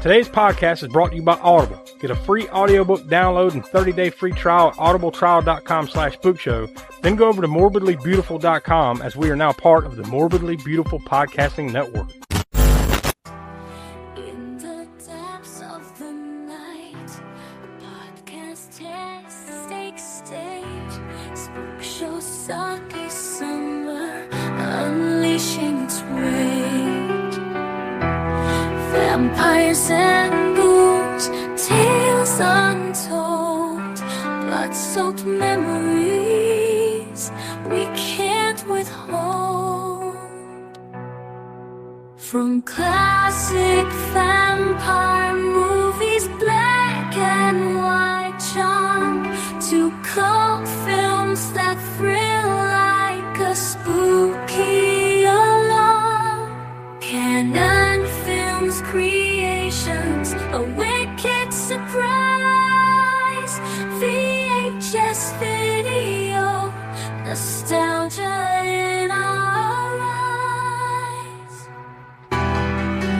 Today's podcast is brought to you by Audible. Get a free audiobook download and 30-day free trial at audibletrial.com/spookshow. Then go over to morbidlybeautiful.com as we are now part of the Morbidly Beautiful Podcasting Network. In the depths of the night, podcast takes stage. Spookshow Sucky Summer, unleashing its rage. Vampires and ghouls, tales untold, blood-soaked memories we can't withhold. From classic vampire movies, black and white charm, to cult films that thrill like a spooky alarm. Canon Films creations, a wicked surprise. VHS video, nostalgia in our eyes.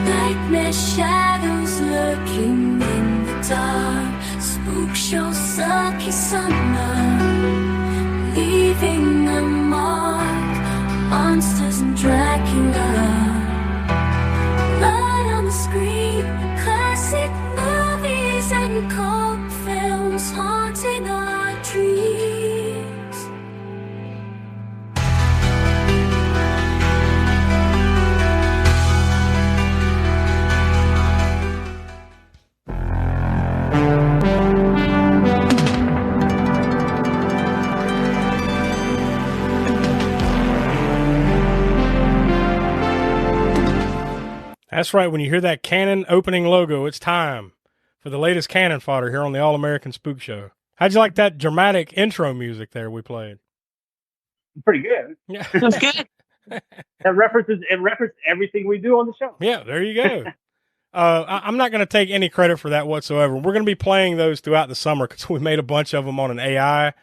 Nightmare shadows lurking in the dark. Spookshow Sucky Summer, leaving a mark. Monsters and Dracula, blood on the screen. Classic movies and cult films haunting our dreams. That's right. When you hear that Canon opening logo, it's time for the latest Canon fodder here on the All-American Spook Show. How'd you like that dramatic intro music there we played? Pretty good. Yeah. That's good. It references everything we do on the show. Yeah, there you go. I'm not going to take any credit for that whatsoever. We're going to be playing those throughout the summer because we made a bunch of them on an AI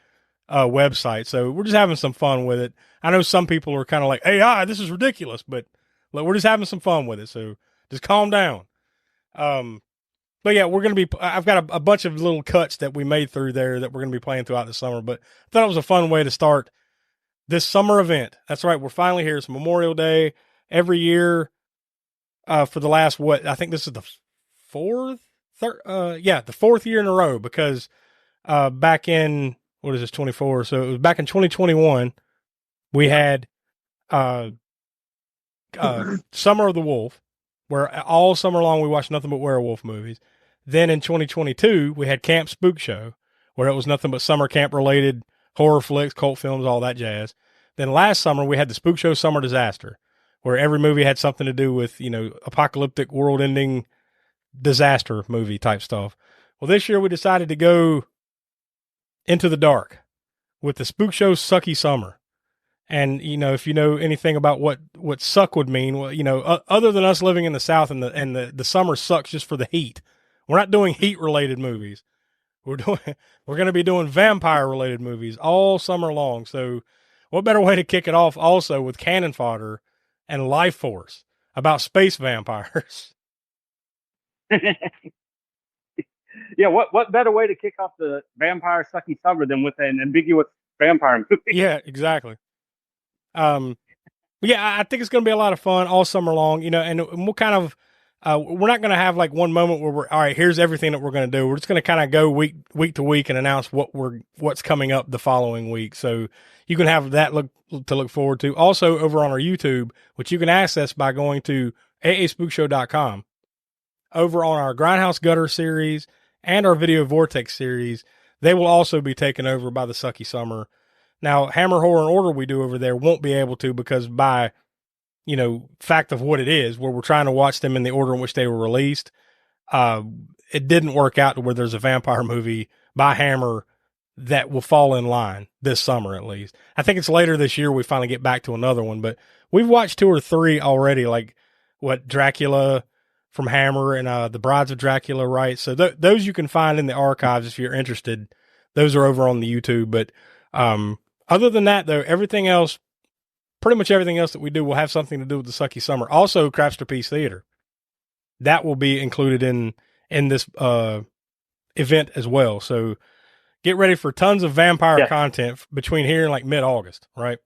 website. So we're just having some fun with it. I know some people are kind of like, AI, this is ridiculous, but look, we're just having some fun with it. So just calm down. But yeah, I've got a bunch of little cuts that we made through there that we're going to be playing throughout the summer. But I thought it was a fun way to start this summer event. That's right. We're finally here. It's Memorial Day every year for the last, I think this is the fourth year in a row because back in, 24? So it was back in 2021, we had Summer of the Wolf, where all summer long we watched nothing but werewolf movies. Then in 2022, we had Camp Spook Show, where it was nothing but summer camp related horror flicks, cult films, all that jazz. Then last summer, we had the Spook Show Summer Disaster, where every movie had something to do with, apocalyptic world ending disaster movie type stuff. Well, this year we decided to go into the dark with the Spook Show Sucky Summer. And, if you know anything about what suck would mean, well, other than us living in the South and the summer sucks just for the heat. We're not doing heat related movies. We're going to be doing vampire related movies all summer long. So what better way to kick it off also with Cannon Fodder and Lifeforce about space vampires? Yeah. What better way to kick off the vampire sucky summer than with an ambiguous vampire movie? Yeah, exactly. Yeah, I think it's going to be a lot of fun all summer long, and we'll kind of, we're not going to have like one moment where we're, all right, here's everything that we're going to do. We're just going to kind of go week to week and announce what's coming up the following week. So you can have that to look forward to. Also over on our YouTube, which you can access by going to aaspookshow.com. Over on our Grindhouse Gutter series and our Video Vortex series, they will also be taken over by the Sucky Summer. Now, Hammer, Horror, and Order we do over there won't be able to because by, fact of what it is, where we're trying to watch them in the order in which they were released, it didn't work out to where there's a vampire movie by Hammer that will fall in line this summer at least. I think it's later this year we finally get back to another one, but we've watched 2 or 3 already, like Dracula from Hammer and The Brides of Dracula, right? So those you can find in the archives if you're interested. Those are over on the YouTube, but other than that, though, pretty much everything else that we do will have something to do with the Sucky Summer. Also, Crapster Peace Theater. that will be included in this event as well. So get ready for tons of vampire content between here and like mid-August, right?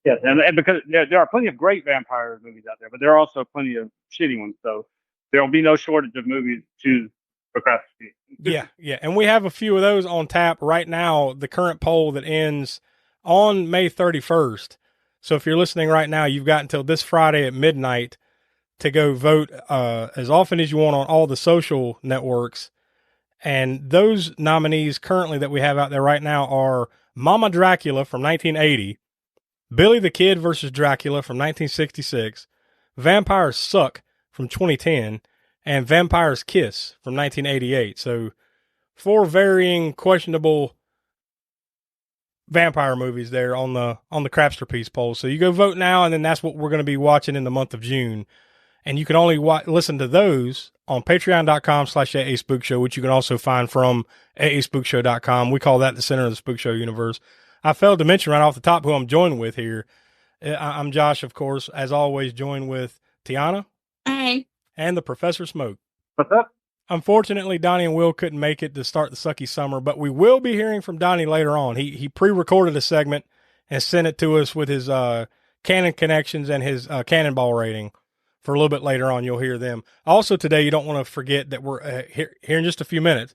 Yes, and because there are plenty of great vampire movies out there, but there are also plenty of shitty ones. So there will be no shortage of movies to procrastinate. Yeah. And we have a few of those on tap right now. The current poll that ends on May 31st. So if you're listening right now, you've got until this Friday at midnight to go vote as often as you want on all the social networks. And those nominees currently that we have out there right now are Mama Dracula from 1980, Billy the Kid versus Dracula from 1966, Vampires Suck from 2010, and Vampire's Kiss from 1988. So 4 varying questionable vampire movies there on the Crapster Piece poll. So you go vote now, and then that's what we're going to be watching in the month of June. And you can only listen to those on patreon.com/AASpookShow, which you can also find from AASpookshow.com. We call that the center of the Spook Show universe. I failed to mention right off the top who I'm joined with here. I'm Josh, of course, as always, joined with Tiana. Hey. And the Professor Smoke. What's up? Unfortunately, Donnie and Will couldn't make it to start the Sucky Summer, but we will be hearing from Donnie later on. He pre-recorded a segment and sent it to us with his canon connections and his cannonball rating. For a little bit later on, you'll hear them. Also today, you don't want to forget that we're here in just a few minutes,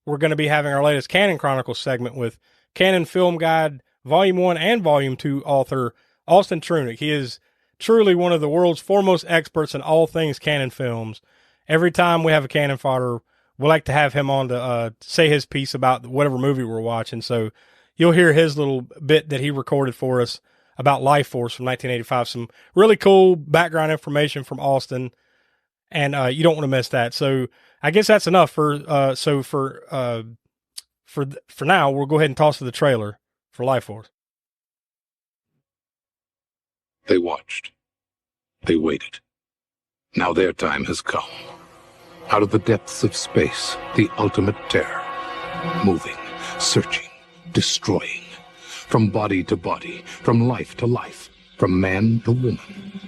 we're going to be having our latest Canon Chronicles segment with Canon Film Guide Volume 1 and Volume 2 author Austin Trunick. He is truly one of the world's foremost experts in all things Canon films. Every time we have a Canon Fodder, we like to have him on to say his piece about whatever movie we're watching. So you'll hear his little bit that he recorded for us about Lifeforce from 1985. Some really cool background information from Austin, and you don't want to miss that. So I guess that's enough for now. We'll go ahead and toss to the trailer for Lifeforce. They watched. They waited. Now their time has come. Out of the depths of space, the ultimate terror. Moving, searching, destroying. From body to body, from life to life, from man to woman,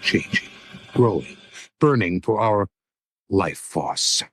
changing, growing, burning for our life force.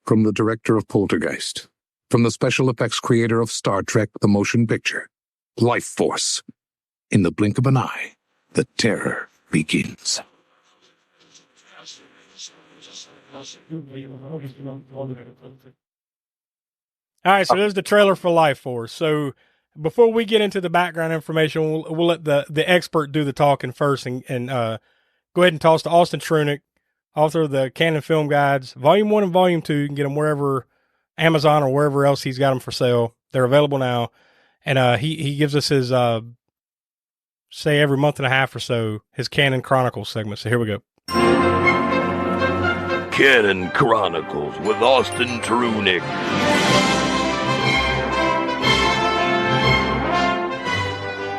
From the director of Poltergeist, from the special effects creator of Star Trek, the motion picture, Lifeforce. In the blink of an eye, the terror begins. All right, so there's the trailer for Lifeforce. So before we get into the background information, we'll let the expert do the talking first and go ahead and toss to Austin Trunick, author of the Canon Film Guides, Volume 1 and Volume 2. You can get them wherever, Amazon or wherever else he's got them for sale. They're available now. And he gives us his, say every month and a half or so, his Canon Chronicles segment. So here we go. Canon Chronicles with Austin Trunick.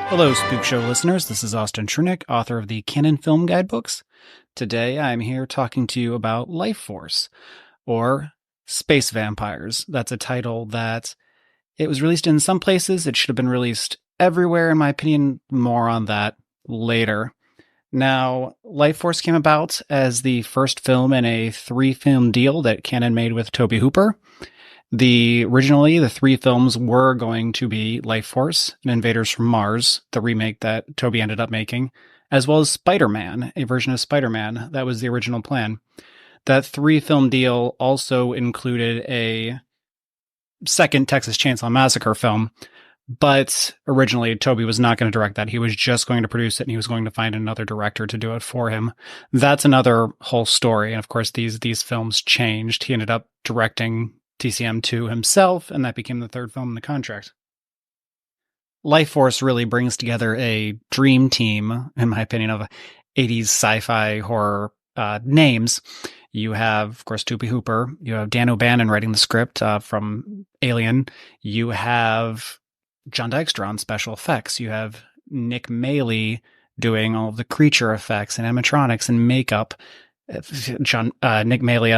Hello, Spook Show listeners. This is Austin Trunick, author of the Canon Film Guidebooks. Today, I'm here talking to you about Lifeforce, or Space Vampires. That's a title that it was released in some places. It should have been released everywhere, in my opinion. More on that later. Now, Lifeforce came about as the first film in a 3-film deal that Canon made with Tobe Hooper. Originally, the 3 films were going to be Lifeforce and Invaders from Mars, the remake that Tobe ended up making, as well as Spider-Man, a version of Spider-Man. That was the original plan. That 3-film deal also included a second Texas Chainsaw Massacre film, but originally Tobe was not going to direct that. He was just going to produce it, and he was going to find another director to do it for him. That's another whole story, and of course these films changed. He ended up directing TCM2 himself, and that became the 3rd film in the contract. Lifeforce really brings together a dream team, in my opinion, of 80s sci-fi horror names. You have, of course, Toby Hooper. You have Dan O'Bannon writing the script from Alien. You have John Dykstra on special effects. You have Nick Maley doing all of the creature effects and animatronics and makeup. Nick Maley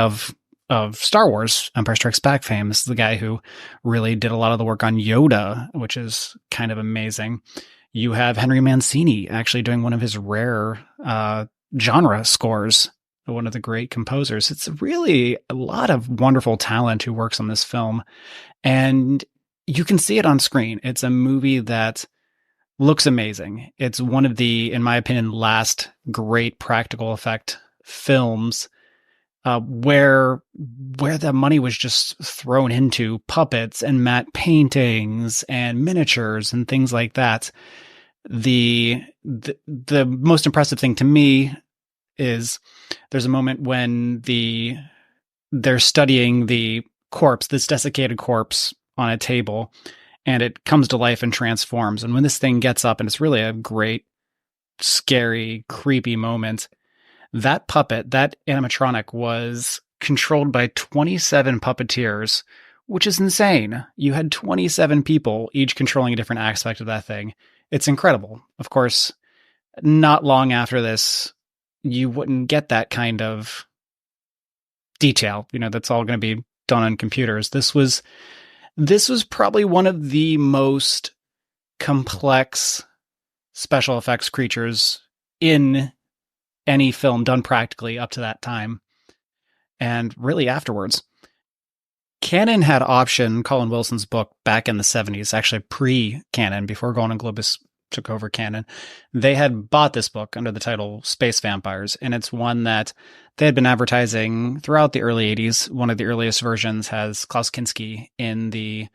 of Star Wars, Empire Strikes Back fame. This is the guy who really did a lot of the work on Yoda, which is kind of amazing. You have Henry Mancini actually doing one of his rare genre scores, one of the great composers. It's really a lot of wonderful talent who works on this film, and you can see it on screen. It's a movie that looks amazing. It's one of the, in my opinion, last great practical effect films where the money was just thrown into puppets and matte paintings and miniatures and things like that. The most impressive thing to me is there's a moment when they're studying the corpse, this desiccated corpse on a table, and it comes to life and transforms. And when this thing gets up, and it's really a great, scary, creepy moment, that puppet, that animatronic, was controlled by 27 puppeteers, which is insane. You had 27 people, each controlling a different aspect of that thing. It's incredible. Of course, not long after this, you wouldn't get that kind of detail. That's all going to be done on computers. This was probably one of the most complex special effects creatures in any film done practically up to that time, and really afterwards. Canon had optioned Colin Wilson's book back in the 70s, actually pre-Canon, before Golden Globus took over Canon. They had bought this book under the title Space Vampires, and it's one that they had been advertising throughout the early 80s. One of the earliest versions has Klaus Kinski in the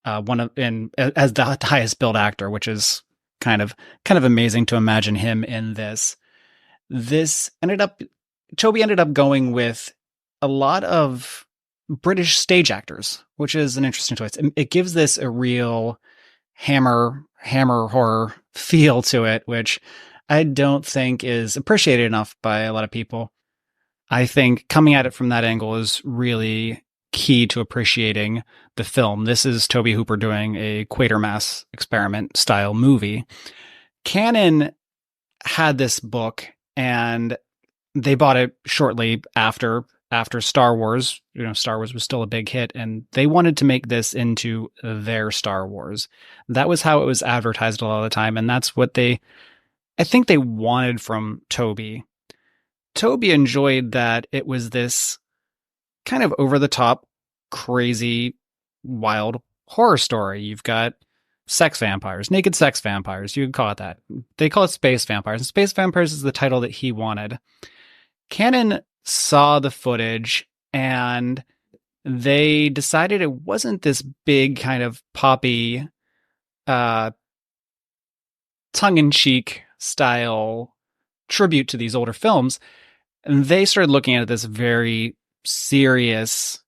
as the highest billed actor, which is kind of amazing to imagine him in this. Toby ended up going with a lot of British stage actors, which is an interesting choice. It gives this a real hammer horror feel to it, which I don't think is appreciated enough by a lot of people. I think coming at it from that angle is really key to appreciating the film. This is Toby Hooper doing a Quatermass experiment style movie. Canon had this book, and they bought it shortly after Star Wars. Star Wars was still a big hit, and they wanted to make this into their Star Wars. That was how it was advertised a lot of the time, and that's what I think they wanted from Toby. Toby enjoyed that it was this kind of over-the-top, crazy, wild horror story. You've got sex vampires, naked sex vampires. You could call it that. They call it space vampires. And space vampires is the title that he wanted. Canon saw the footage, and they decided it wasn't this big kind of poppy, tongue-in-cheek style tribute to these older films. And they started looking at this very serious,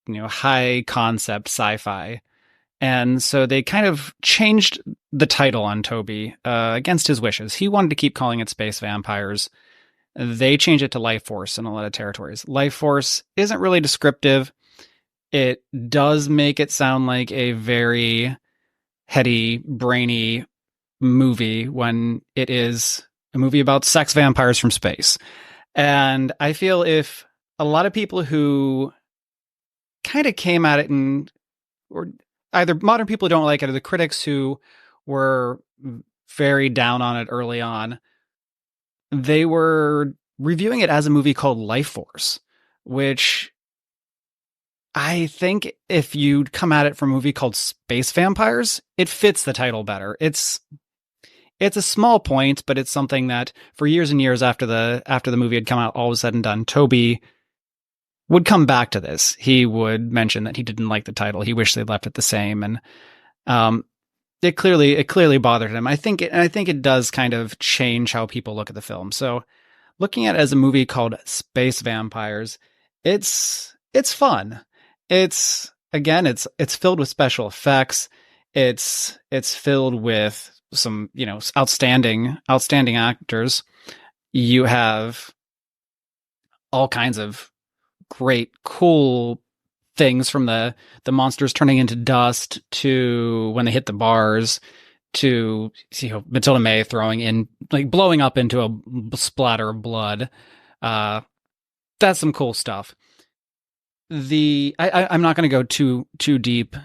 high concept sci-fi. And so they kind of changed the title on Toby against his wishes. He wanted to keep calling it Space Vampires. They changed it to Lifeforce in a lot of territories. Lifeforce isn't really descriptive. It does make it sound like a very heady, brainy movie when it is a movie about sex vampires from space. And I feel if a lot of people who kind of came at it or either modern people who don't like it or the critics who were very down on it early on, they were reviewing it as a movie called Lifeforce, which I think if you come at it from a movie called Space Vampires, it fits the title better. It's a small point, but it's something that for years and years after the movie had come out, all was said and done, Toby would come back to this. He would mention that he didn't like the title. He wished they'd left it the same. And it clearly bothered him. I think it does kind of change how people look at the film. So looking at it as a movie called Space Vampires, it's fun. It's filled with special effects. It's filled with some, outstanding actors. You have all kinds of great, cool things, from the monsters turning into dust to when they hit the bars to Matilda May throwing in, like, blowing up into a splatter of blood. That's some cool stuff. I'm not going to go too deep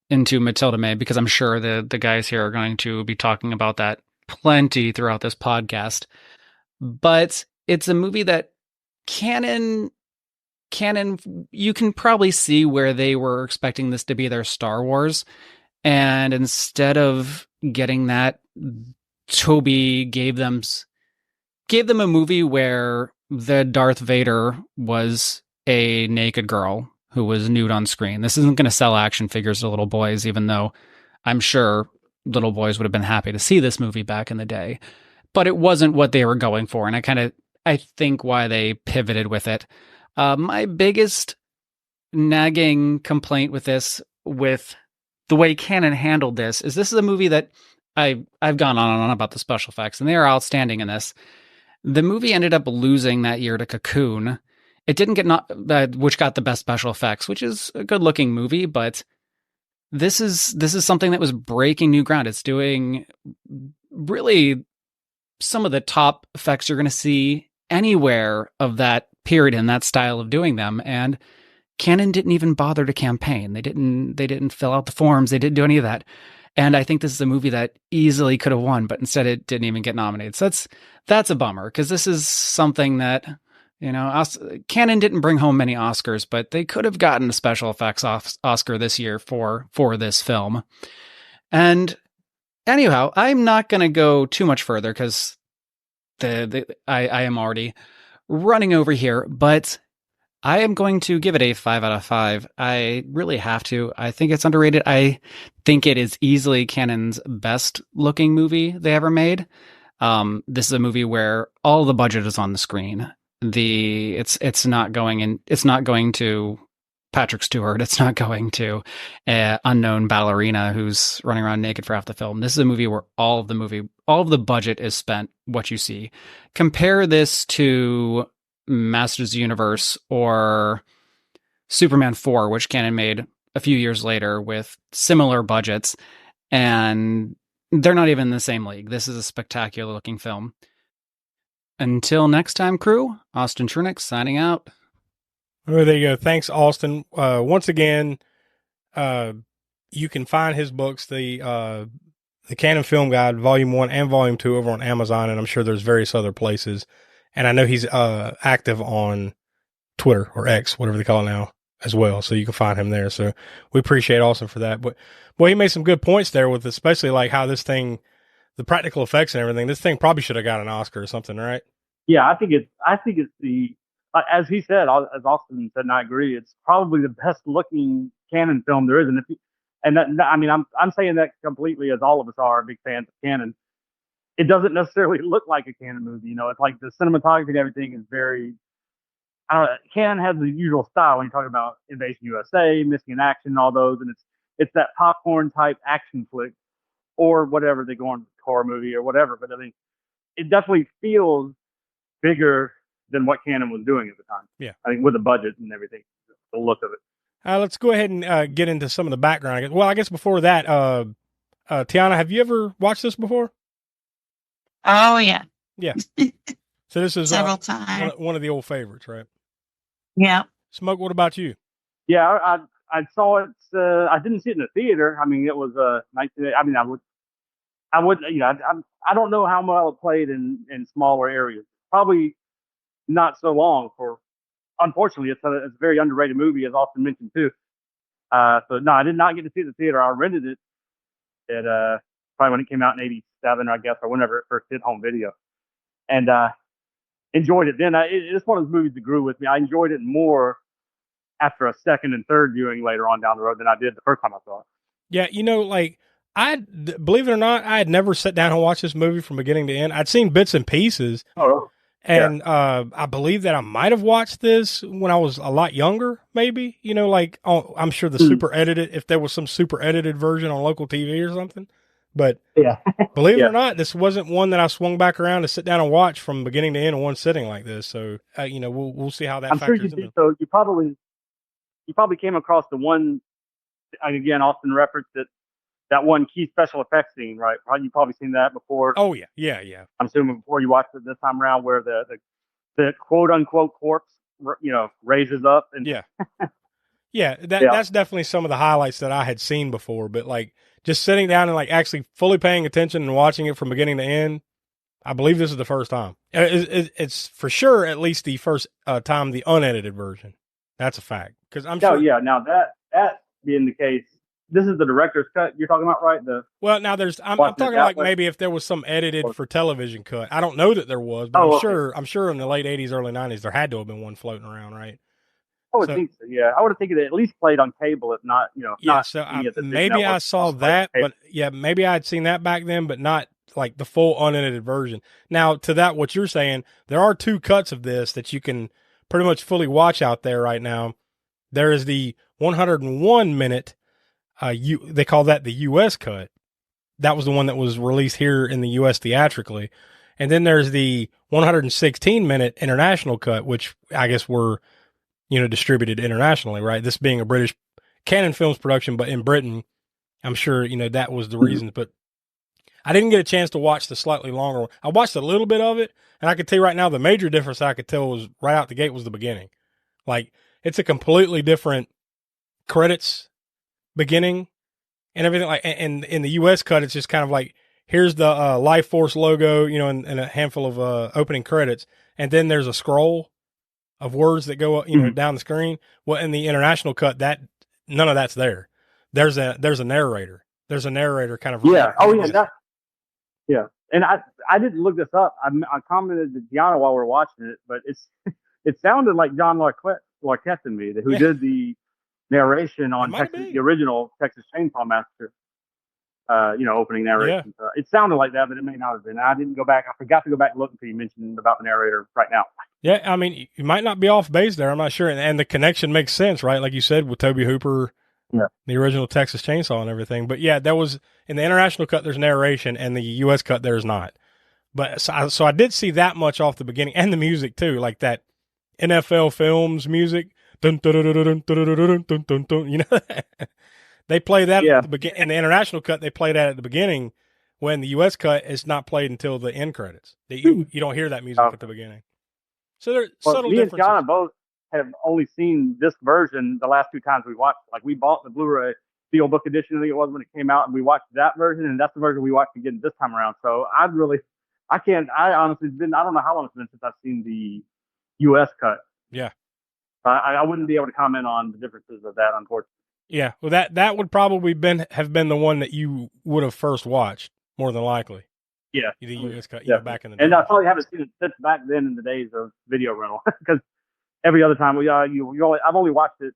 into Matilda May, because I'm sure the guys here are going to be talking about that plenty throughout this podcast. But it's a movie that canon, you can probably see where they were expecting this to be their Star Wars. And instead of getting that, Toby gave them a movie where the Darth Vader was a naked girl who was nude on screen. This isn't going to sell action figures to little boys, even though I'm sure little boys would have been happy to see this movie back in the day. But it wasn't what they were going for, and I think why they pivoted with it. My biggest nagging complaint with the way Canon handled this is a movie that I've gone on and on about the special effects, and they are outstanding in this. The movie ended up losing that year to Cocoon. It didn't get which got the best special effects, which is a good looking movie, but this is something that was breaking new ground. It's doing really some of the top effects you're going to see anywhere of that period in that style of doing them. And Canon didn't even bother to campaign. They didn't fill out the forms. They didn't do any of that. And I think this is a movie that easily could have won, but instead it didn't even get nominated. So that's a bummer, because this is something that, Canon didn't bring home many Oscars, but they could have gotten a special effects Oscar this year for this film. And anyhow, I'm not going to go too much further, because I am already running over here, but I am going to give it a 5 out of 5. I really have to. I think it's underrated. I think it is easily Canon's best looking movie they ever made. This is a movie where all the budget is on the screen. It's not going to Patrick Stewart. It's not going to an unknown ballerina who's running around naked for half the film. This is a movie where all of the budget is spent. What you see. Compare this to Masters of the Universe or Superman 4, which Canon made a few years later with similar budgets, and they're not even in the same league. This is a spectacular looking film. Until next time, crew, Austin Trunick signing out. Oh, there you go. Thanks, Austin. Once again, you can find his books, the Canon Film Guide, Volume 1 and Volume 2, over on Amazon, and I'm sure there's various other places. And I know he's active on Twitter, or X, whatever they call it now, as well. So you can find him there. So we appreciate Austin for that. But boy, he made some good points there, with especially like how this thing, the practical effects and everything. This thing probably should have got an Oscar or something, right? Yeah, I think it's the, as he said, as Austin said, and I agree, it's probably the best looking Canon film there is. And I'm saying that completely, as all of us are big fans of Canon. It doesn't necessarily look like a Canon movie. It's like the cinematography and everything is very, Canon has the usual style when you talk about Invasion USA, Missing in Action, and all those, and it's that popcorn type action flick, or whatever they go on, horror movie or whatever. But I mean, it definitely feels bigger than what Canon was doing at the time. Yeah, I think with the budget and everything, the look of it. Let's go ahead and get into some of the background. Well, I guess before that, Tiana, have you ever watched this before? Oh yeah. Yeah. So this is several times. One of the old favorites, right? Yeah. Smoke, what about you? Yeah, I saw it. I didn't see it in the theater. I mean, it was 19. I mean, I would. I don't know how well it played in smaller areas. Probably not so long. Unfortunately, it's a very underrated movie, as Austin mentioned too. So no, I did not get to see it in the theater. I rented it at probably when it came out in '87, I guess, or whenever it first hit home video, and enjoyed it then. It's one of those movies that grew with me. I enjoyed it more after a second and third viewing later on down the road than I did the first time I saw it. Yeah, like, believe it or not, I had never sat down and watched this movie from beginning to end. I'd seen bits and pieces. Oh, really? And I believe that I might have watched this when I was a lot younger, maybe, you know, like I'm sure the super edited, if there was some super edited version on local TV or something. But Yeah. believe it Yeah. or not, this wasn't one that I swung back around to sit down and watch from beginning to end in one sitting like this. So, you know, we'll see how that I'm sure factors you into. did. So you probably came across the one, and again, Austin referenced it, that one key special effects scene, right? You probably seen that before. Oh yeah, yeah, yeah. I'm assuming before you watched it this time around, where the quote unquote corpse, you know, raises up and Yeah. Yeah, that's definitely some of the highlights that I had seen before, but like just sitting down and like actually fully paying attention and watching it from beginning to end, I believe this is the first time. It's for sure at least the first time the unedited version. That's a fact, because I'm sure. Yeah. Now that being the case, this is the director's cut you're talking about, right? Well, now I'm talking like maybe if there was some edited for television cut. I don't know that there was, but I'm sure in the late '80s, early '90s there had to have been one floating around, right? I would think so. Yeah, I would have think it at least played on cable, if not, you know. Yeah, not so maybe I saw that, but yeah, maybe I'd seen that back then, but not like the full unedited version. Now, to that, what you're saying, there are two cuts of this that you can pretty much fully watch out there right now. There is the 101 minute, they call that the U.S. cut. That was the one that was released here in the U.S. theatrically. And then there's the 116 minute international cut, which I guess were, you know, distributed internationally, right? This being a British Canon Films production, but in Britain, I'm sure, you know, that was the reason. But I didn't get a chance to watch the slightly longer one. I watched a little bit of it, and I could tell you right now, the major difference I could tell was right out the gate was the beginning. Like, it's a completely different credits beginning and everything. Like, and in the U.S. cut, it's just kind of like, here's the Lifeforce logo, you know, and a handful of opening credits, and then there's a scroll of words that go, you know, down the screen. Well, in the international cut, that none of that's there. There's a narrator. There's a narrator kind of. Yeah. Oh yeah. Yeah. And I didn't look this up. I commented to Gianna while we were watching it, but it sounded like John Larquette to me, who did the narration on the original Texas Chainsaw Massacre. You know, opening narration. Yeah. It sounded like that, but it may not have been. I didn't go back. I forgot to go back and look until you mentioned about the narrator right now. Yeah, I mean, you might not be off base there. I'm not sure. And the connection makes sense, right? Like you said, with Tobe Hooper, the original Texas Chainsaw and everything. But yeah, there was, in the international cut, there's narration, and the U.S. cut, there's not. But so I did see that much off the beginning, and the music too, like that NFL Films music. Dun, dun, dun, dun, dun, dun, dun, dun, dun, dun, you know, they play that at the beginning. In the international cut, they play that at the beginning. When the U.S. cut, it's not played until the end credits. You don't hear that music at the beginning. So there's subtle me differences. And John both have only seen this version the last two times we watched. Like, we bought the Blu-ray Steelbook edition, I think it was, when it came out, and we watched that version, and that's the version we watched again this time around. So I honestly, I don't know how long it's been since I've seen the U.S. cut. Yeah. I wouldn't be able to comment on the differences of that, unfortunately. Yeah, well, that would probably have been the one that you would have first watched, more than likely. Yeah, the U.S. cut, you know, back in the day. And I probably haven't seen it since back then in the days of video rental, because every other time I've only watched it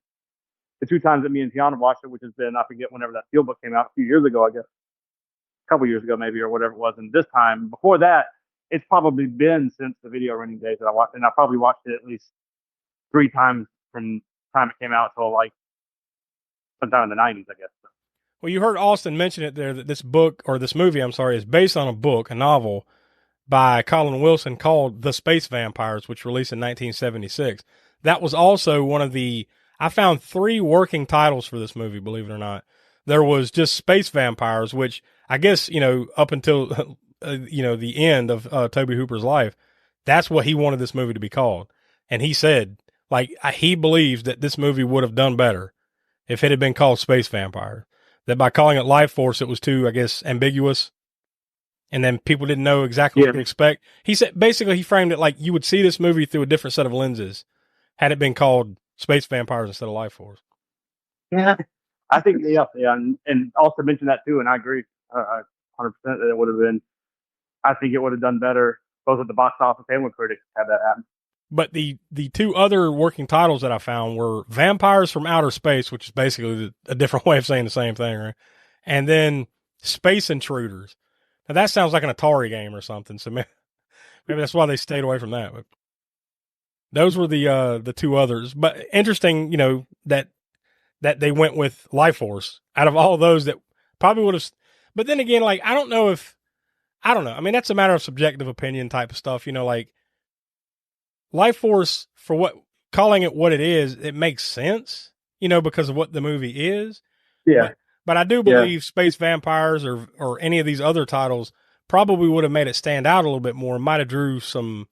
the two times that me and Tiana watched it, which has been, I forget, whenever that Steelbook came out a few years ago, I guess, a couple years ago maybe, or whatever it was. And this time, before that, it's probably been since the video renting days that I watched, and I probably watched it at least 3 times from the time it came out till like sometime in the 90s, I guess. Well, you heard Austin mention it there, that this movie, is based on a book, a novel by Colin Wilson called The Space Vampires, which released in 1976. That was also one of I found 3 working titles for this movie, believe it or not. There was just Space Vampires, which I guess, you know, up until, you know, the end of Tobe Hooper's life, that's what he wanted this movie to be called. And he said, like, he believes that this movie would have done better if it had been called Space Vampire. That by calling it Lifeforce, it was too, I guess, ambiguous. And then people didn't know exactly what to expect. He said, basically, he framed it like you would see this movie through a different set of lenses had it been called Space Vampires instead of Lifeforce. Yeah. I think, and also mentioned that too, and I agree 100% that it would have been, I think it would have done better, both at the box office and with critics, had that happen. But the 2 other working titles that I found were Vampires from Outer Space, which is basically a different way of saying the same thing, right? And then Space Intruders. Now that sounds like an Atari game or something. So Maybe that's why they stayed away from that. But those were the two others. But interesting, that they went with Lifeforce out of all those that probably would have. But then again, like I don't know. I mean, that's a matter of subjective opinion type of stuff. Like Lifeforce, for what calling it what it is, it makes sense. Because of what the movie is. Yeah. But I do believe Space Vampires or any of these other titles probably would have made it stand out a little bit more. Might have drew some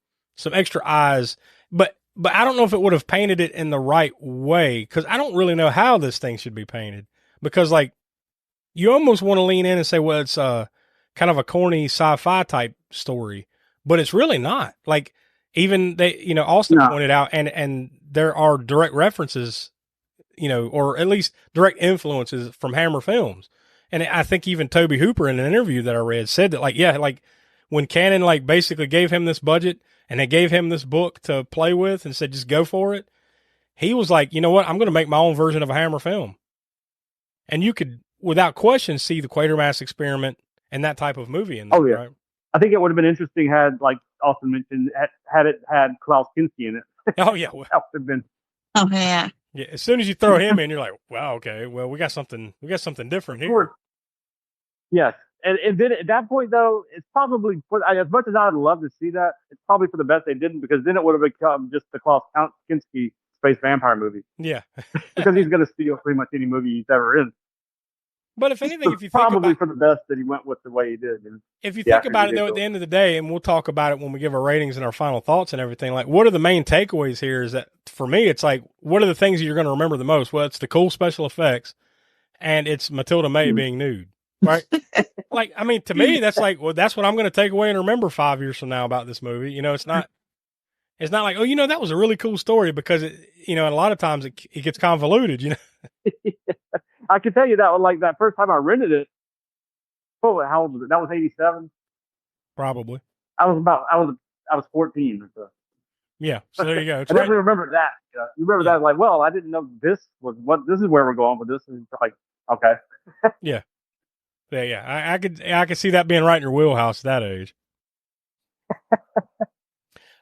extra eyes. But I don't know if it would have painted it in the right way, because I don't really know how this thing should be painted. Because like you almost want to lean in and say, well, it's kind of a corny sci-fi type story, but it's really not. Like even Austin pointed out, and there are direct references, or at least direct influences from Hammer Films. And I think even Toby Hooper in an interview that I read said that like when Canon like basically gave him this budget and they gave him this book to play with and said, just go for it. He was like, you know what? I'm going to make my own version of a Hammer film. And you could, without question, see the Quatermass Experiment and that type of movie in there. Oh, yeah. Right? I think it would have been interesting had, like Austin mentioned, had it had Klaus Kinski in it. Oh, yeah. Well, that would have been. Oh, yeah. Yeah. As soon as you throw him in, you're like, wow, okay. Well, we got something different here. Yes. And then at that point, though, it's probably, as much as I'd love to see that, it's probably for the best they didn't, because then it would have become just the Klaus Kinski space vampire movie. Yeah. Because he's going to steal pretty much any movie he's ever in. But if anything, if you think probably about, for the best that he went with the way he did. If you think about it, though, at the end of the day, and we'll talk about it when we give our ratings and our final thoughts and everything, like what are the main takeaways here is that for me, it's like, what are the things that you're going to remember the most? Well, it's the cool special effects and it's Matilda May being nude, right? Like, I mean, to me, that's like, well, that's what I'm going to take away and remember 5 years from now about this movie. It's not like, oh, that was a really cool story, because it, and a lot of times it gets convoluted, I can tell you that, like that first time I rented it. Oh, how old was it? That was 87. Probably. I was 14. So. Yeah. So there you go. I never remember that. You remember that? Like, well, I didn't know this is where we're going with this. Is like, okay. Yeah. Yeah. I could see that being right in your wheelhouse at that age.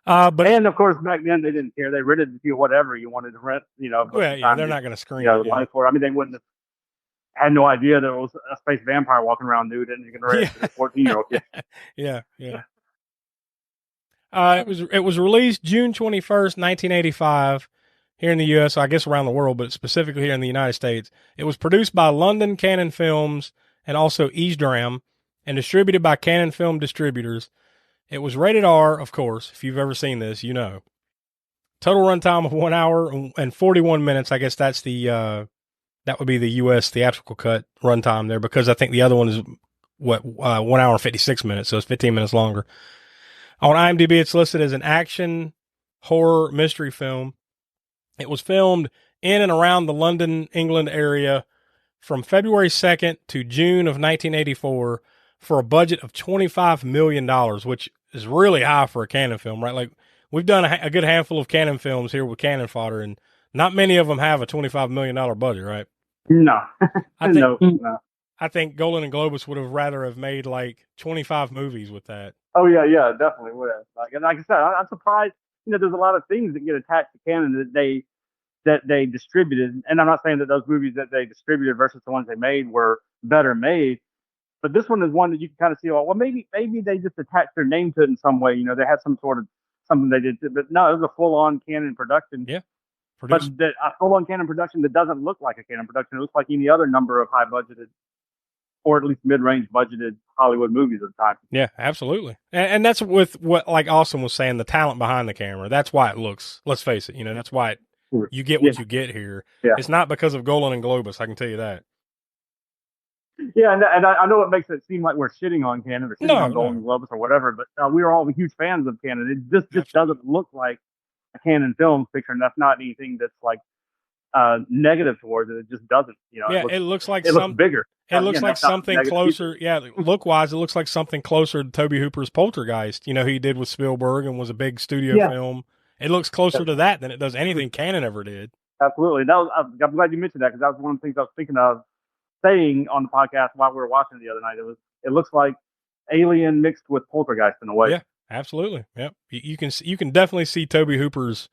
But and of course back then they didn't care. They rented you whatever you wanted to rent. Well, yeah, they're not going to screen. Lifeforce. I mean, they wouldn't have had no idea there was a space vampire walking around nude and you can rent a 14-year-old kid. Yeah. It was released June 21st, 1985, here in the U.S. I guess around the world, but specifically here in the United States. It was produced by London Cannon Films and also Eastdram, and distributed by Cannon Film Distributors. It was rated R, of course. If you've ever seen this, you know. Total runtime of 1 hour and 41 minutes. I guess that's that would be the U.S. theatrical cut runtime there, because I think the other one is 1 hour and 56 minutes, so it's 15 minutes longer. On IMDb, it's listed as an action horror mystery film. It was filmed in and around the London, England area from February 2nd to June of 1984 for a budget of $25 million, which is really high for a Cannon film, right? Like, we've done a good handful of Cannon films here with Cannon Fodder, and not many of them have a $25 million budget, right? No. No. No. I think Golan and Globus would have rather have made like 25 movies with that. Oh, yeah, definitely would have. Like I said, I'm surprised, there's a lot of things that get attached to Cannon that they distributed. And I'm not saying that those movies that they distributed versus the ones they made were better made. But this one is one that you can kind of see, well, maybe they just attached their name to it in some way. They had some sort of something they did. But no, it was a full-on Cannon production. Yeah. But a full-on Cannon production that doesn't look like a Cannon production. It looks like any other number of high-budgeted, or at least mid-range budgeted Hollywood movies at the time. Yeah, absolutely. And that's with what, like Austin was saying, the talent behind the camera. That's why it looks, let's face it, that's why you get what you get here. Yeah. It's not because of Golan and Globus, I can tell you that. Yeah, and I know it makes it seem like we're shitting on Cannon or shitting on Golan and Globus or whatever, but we are all huge fans of Cannon. It just doesn't look like a Cannon Films picture, and that's not anything that's like negative towards it. It just doesn't. It looks like it looks bigger. It looks like something closer. Yeah, look-wise, it looks like something closer to Toby Hooper's Poltergeist. He did with Spielberg and was a big studio film. It looks closer to that than it does anything Cannon ever did. Absolutely. I'm glad you mentioned that, because that was one of the things I was thinking of saying on the podcast while we were watching it the other night. It looks like Alien mixed with Poltergeist in a way. Yeah, Absolutely. Yep. You can definitely see Toby Hooper's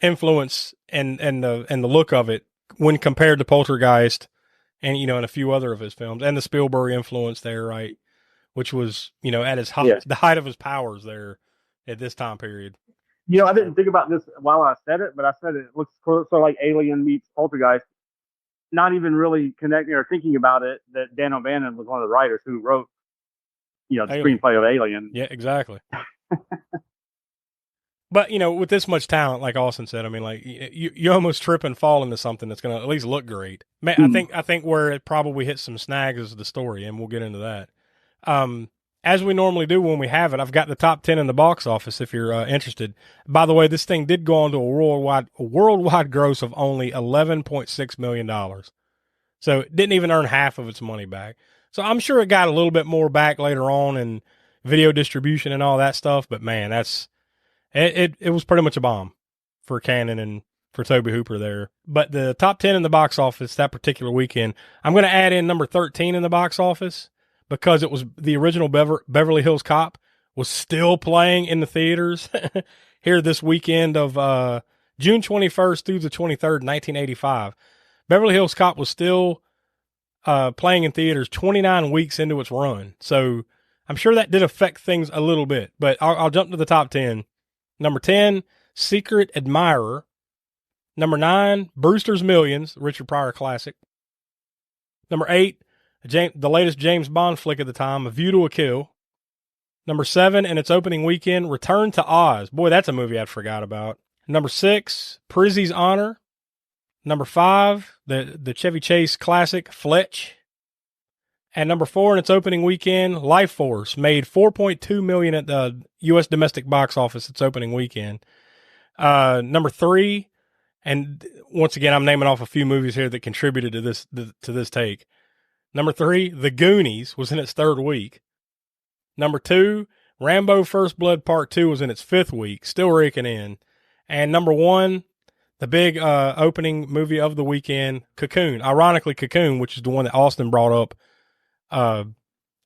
influence and the look of it when compared to Poltergeist and and a few other of his films, and the Spielberg influence there, right? Which was at his Yeah. the height of his powers there at this time period. I didn't think about this while I said it, but I said it looks sort of like Alien meets Poltergeist. Not even really connecting or thinking about it that Dan O'Bannon was one of the writers who wrote, the Alien. screenplay of Alien. Yeah, exactly. But with this much talent, like Austin said, I mean, like you almost trip and fall into something that's going to at least look great. I think where it probably hits some snags is the story, and we'll get into that. As we normally do when we have it, I've got the top 10 in the box office if you're interested. By the way, this thing did go on to a worldwide gross of only $11.6 million. So it didn't even earn half of its money back. So I'm sure it got a little bit more back later on in video distribution and all that stuff. But man, it was pretty much a bomb for Cannon and for Toby Hooper there. But the top 10 in the box office that particular weekend, I'm going to add in number 13 in the box office, because it was the original Beverly Hills Cop was still playing in the theaters here this weekend of June 21st through the 23rd, 1985. Beverly Hills Cop was still playing in theaters 29 weeks into its run. So I'm sure that did affect things a little bit, but I'll jump to the top 10. Number 10, Secret Admirer. Number 9, Brewster's Millions, Richard Pryor classic. Number 8, the latest James Bond flick at the time, A View to a Kill. Number 7, in its opening weekend, Return to Oz. Boy, that's a movie I'd forgot about. Number 6, Prizzi's Honor. Number 5, the Chevy Chase classic, Fletch. And number 4, in its opening weekend, Lifeforce, made $4.2 million at the U.S. domestic box office its opening weekend. Number 3, and once again, I'm naming off a few movies here that contributed to this take. Number 3, The Goonies was in its 3rd week. Number 2, Rambo First Blood Part 2 was in its 5th week, still raking in. And number 1, the big opening movie of the weekend, Cocoon. Ironically, Cocoon, which is the one that Austin brought up,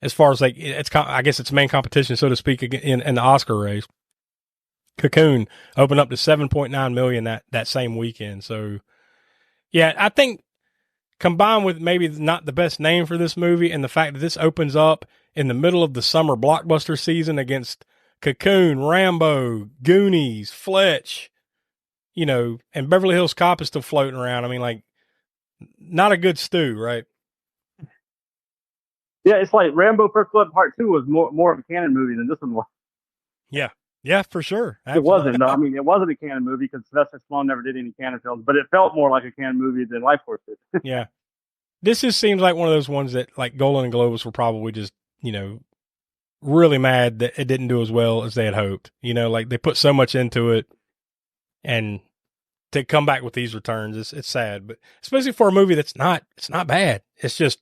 as far as I guess its main competition, so to speak, in the Oscar race. Cocoon opened up to $7.9 million that same weekend. So, yeah, I think combined with maybe not the best name for this movie and the fact that this opens up in the middle of the summer blockbuster season against Cocoon, Rambo, Goonies, Fletch, and Beverly Hills Cop is still floating around. I mean, like, not a good stew, right? Yeah, it's like Rambo First Blood Part 2 was more of a canon movie than this one was. Yeah, for sure. Absolutely. It wasn't, though. I mean, it wasn't a canon movie because Sylvester Stallone never did any canon films, but it felt more like a canon movie than Lifeforce did. Yeah. This just seems like one of those ones that, like, Golan and Globus were probably just, really mad that it didn't do as well as they had hoped. Like, they put so much into it, and to come back with these returns, it's sad. But especially for a movie it's not bad. It's just,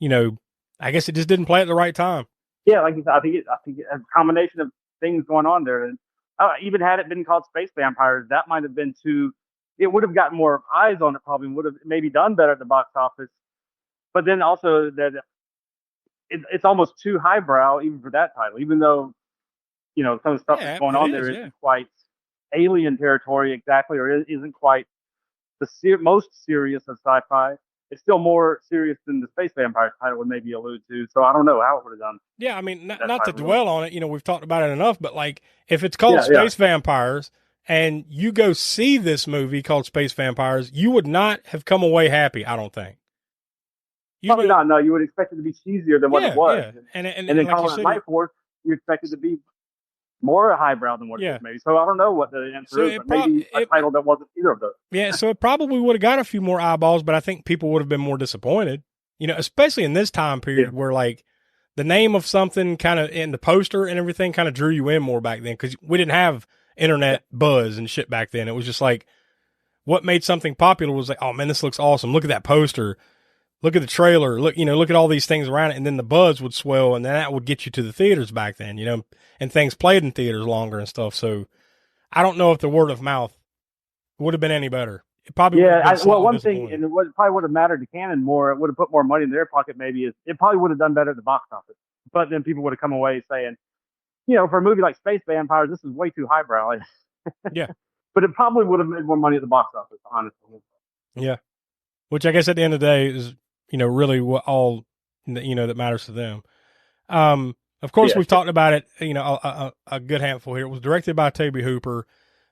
I guess it just didn't play at the right time. Yeah, like you said, I think a combination of things going on there. And even had it been called Space Vampires, that might have been it would have gotten more eyes on it, probably would have maybe done better at the box office. But then also that it's almost too highbrow even for that title, even though, some of the stuff that's going on there isn't quite alien territory exactly, or isn't quite the most serious of sci-fi. It's still more serious than the Space Vampires title would maybe allude to. So I don't know how it would have done. Yeah, I mean, not to dwell on it, we've talked about it enough, but like, if it's called Space Vampires and you go see this movie called Space Vampires, you would not have come away happy, I don't think. Probably not. No, you would expect it to be cheesier than what it was. Yeah. And then like calling it Lifeforce, you expect it to be more highbrow than what it is, maybe. So I don't know what the answer is, but maybe a title that wasn't either of those. Yeah, so it probably would have got a few more eyeballs, but I think people would have been more disappointed. Especially in this time period where, like, the name of something kind of in the poster and everything kind of drew you in more back then, because we didn't have internet buzz and shit back then. It was just like, what made something popular was like, oh man, this looks awesome. Look at that poster. Look at the trailer. Look at all these things around it. And then the buzz would swell, and then that would get you to the theaters back then, and things played in theaters longer and stuff. So I don't know if the word of mouth would have been any better. It probably one thing, and what probably would have mattered to Canon more, it would have put more money in their pocket maybe, is it probably would have done better at the box office. But then people would have come away saying, for a movie like Space Vampires, this is way too highbrow. Yeah. But it probably would have made more money at the box office, honestly. Yeah. Which I guess at the end of the day is, really what all, that matters to them. Of course, Yeah. we've talked about it, a good handful here. It was directed by Toby Hooper.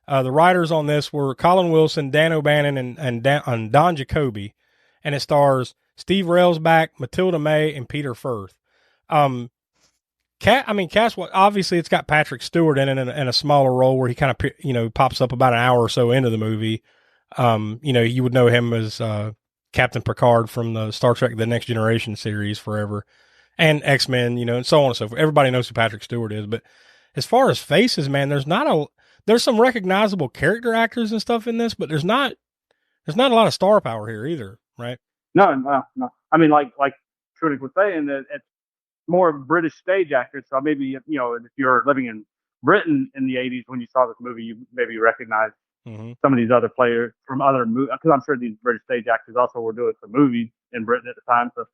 The writers on this were Colin Wilson, Dan O'Bannon, and Don Jacoby. And it stars Steve Railsback, Matilda May, and Peter Firth. Cast, obviously it's got Patrick Stewart in it in a smaller role where he kind of, pops up about an hour or so into the movie. You would know him as Captain Picard from the Star Trek The Next Generation series forever, and X-Men, and so on and so forth. Everybody knows who Patrick Stewart is, but as far as faces, man, there's some recognizable character actors and stuff in this, but there's not a lot of star power here either, right? No. I mean, like Trudick was saying, that it's more British stage actors. So maybe, if you're living in Britain in the 80s when you saw this movie, you maybe recognize some of these other players from other movies, because I'm sure these British stage actors also were doing some movies in Britain at the time. So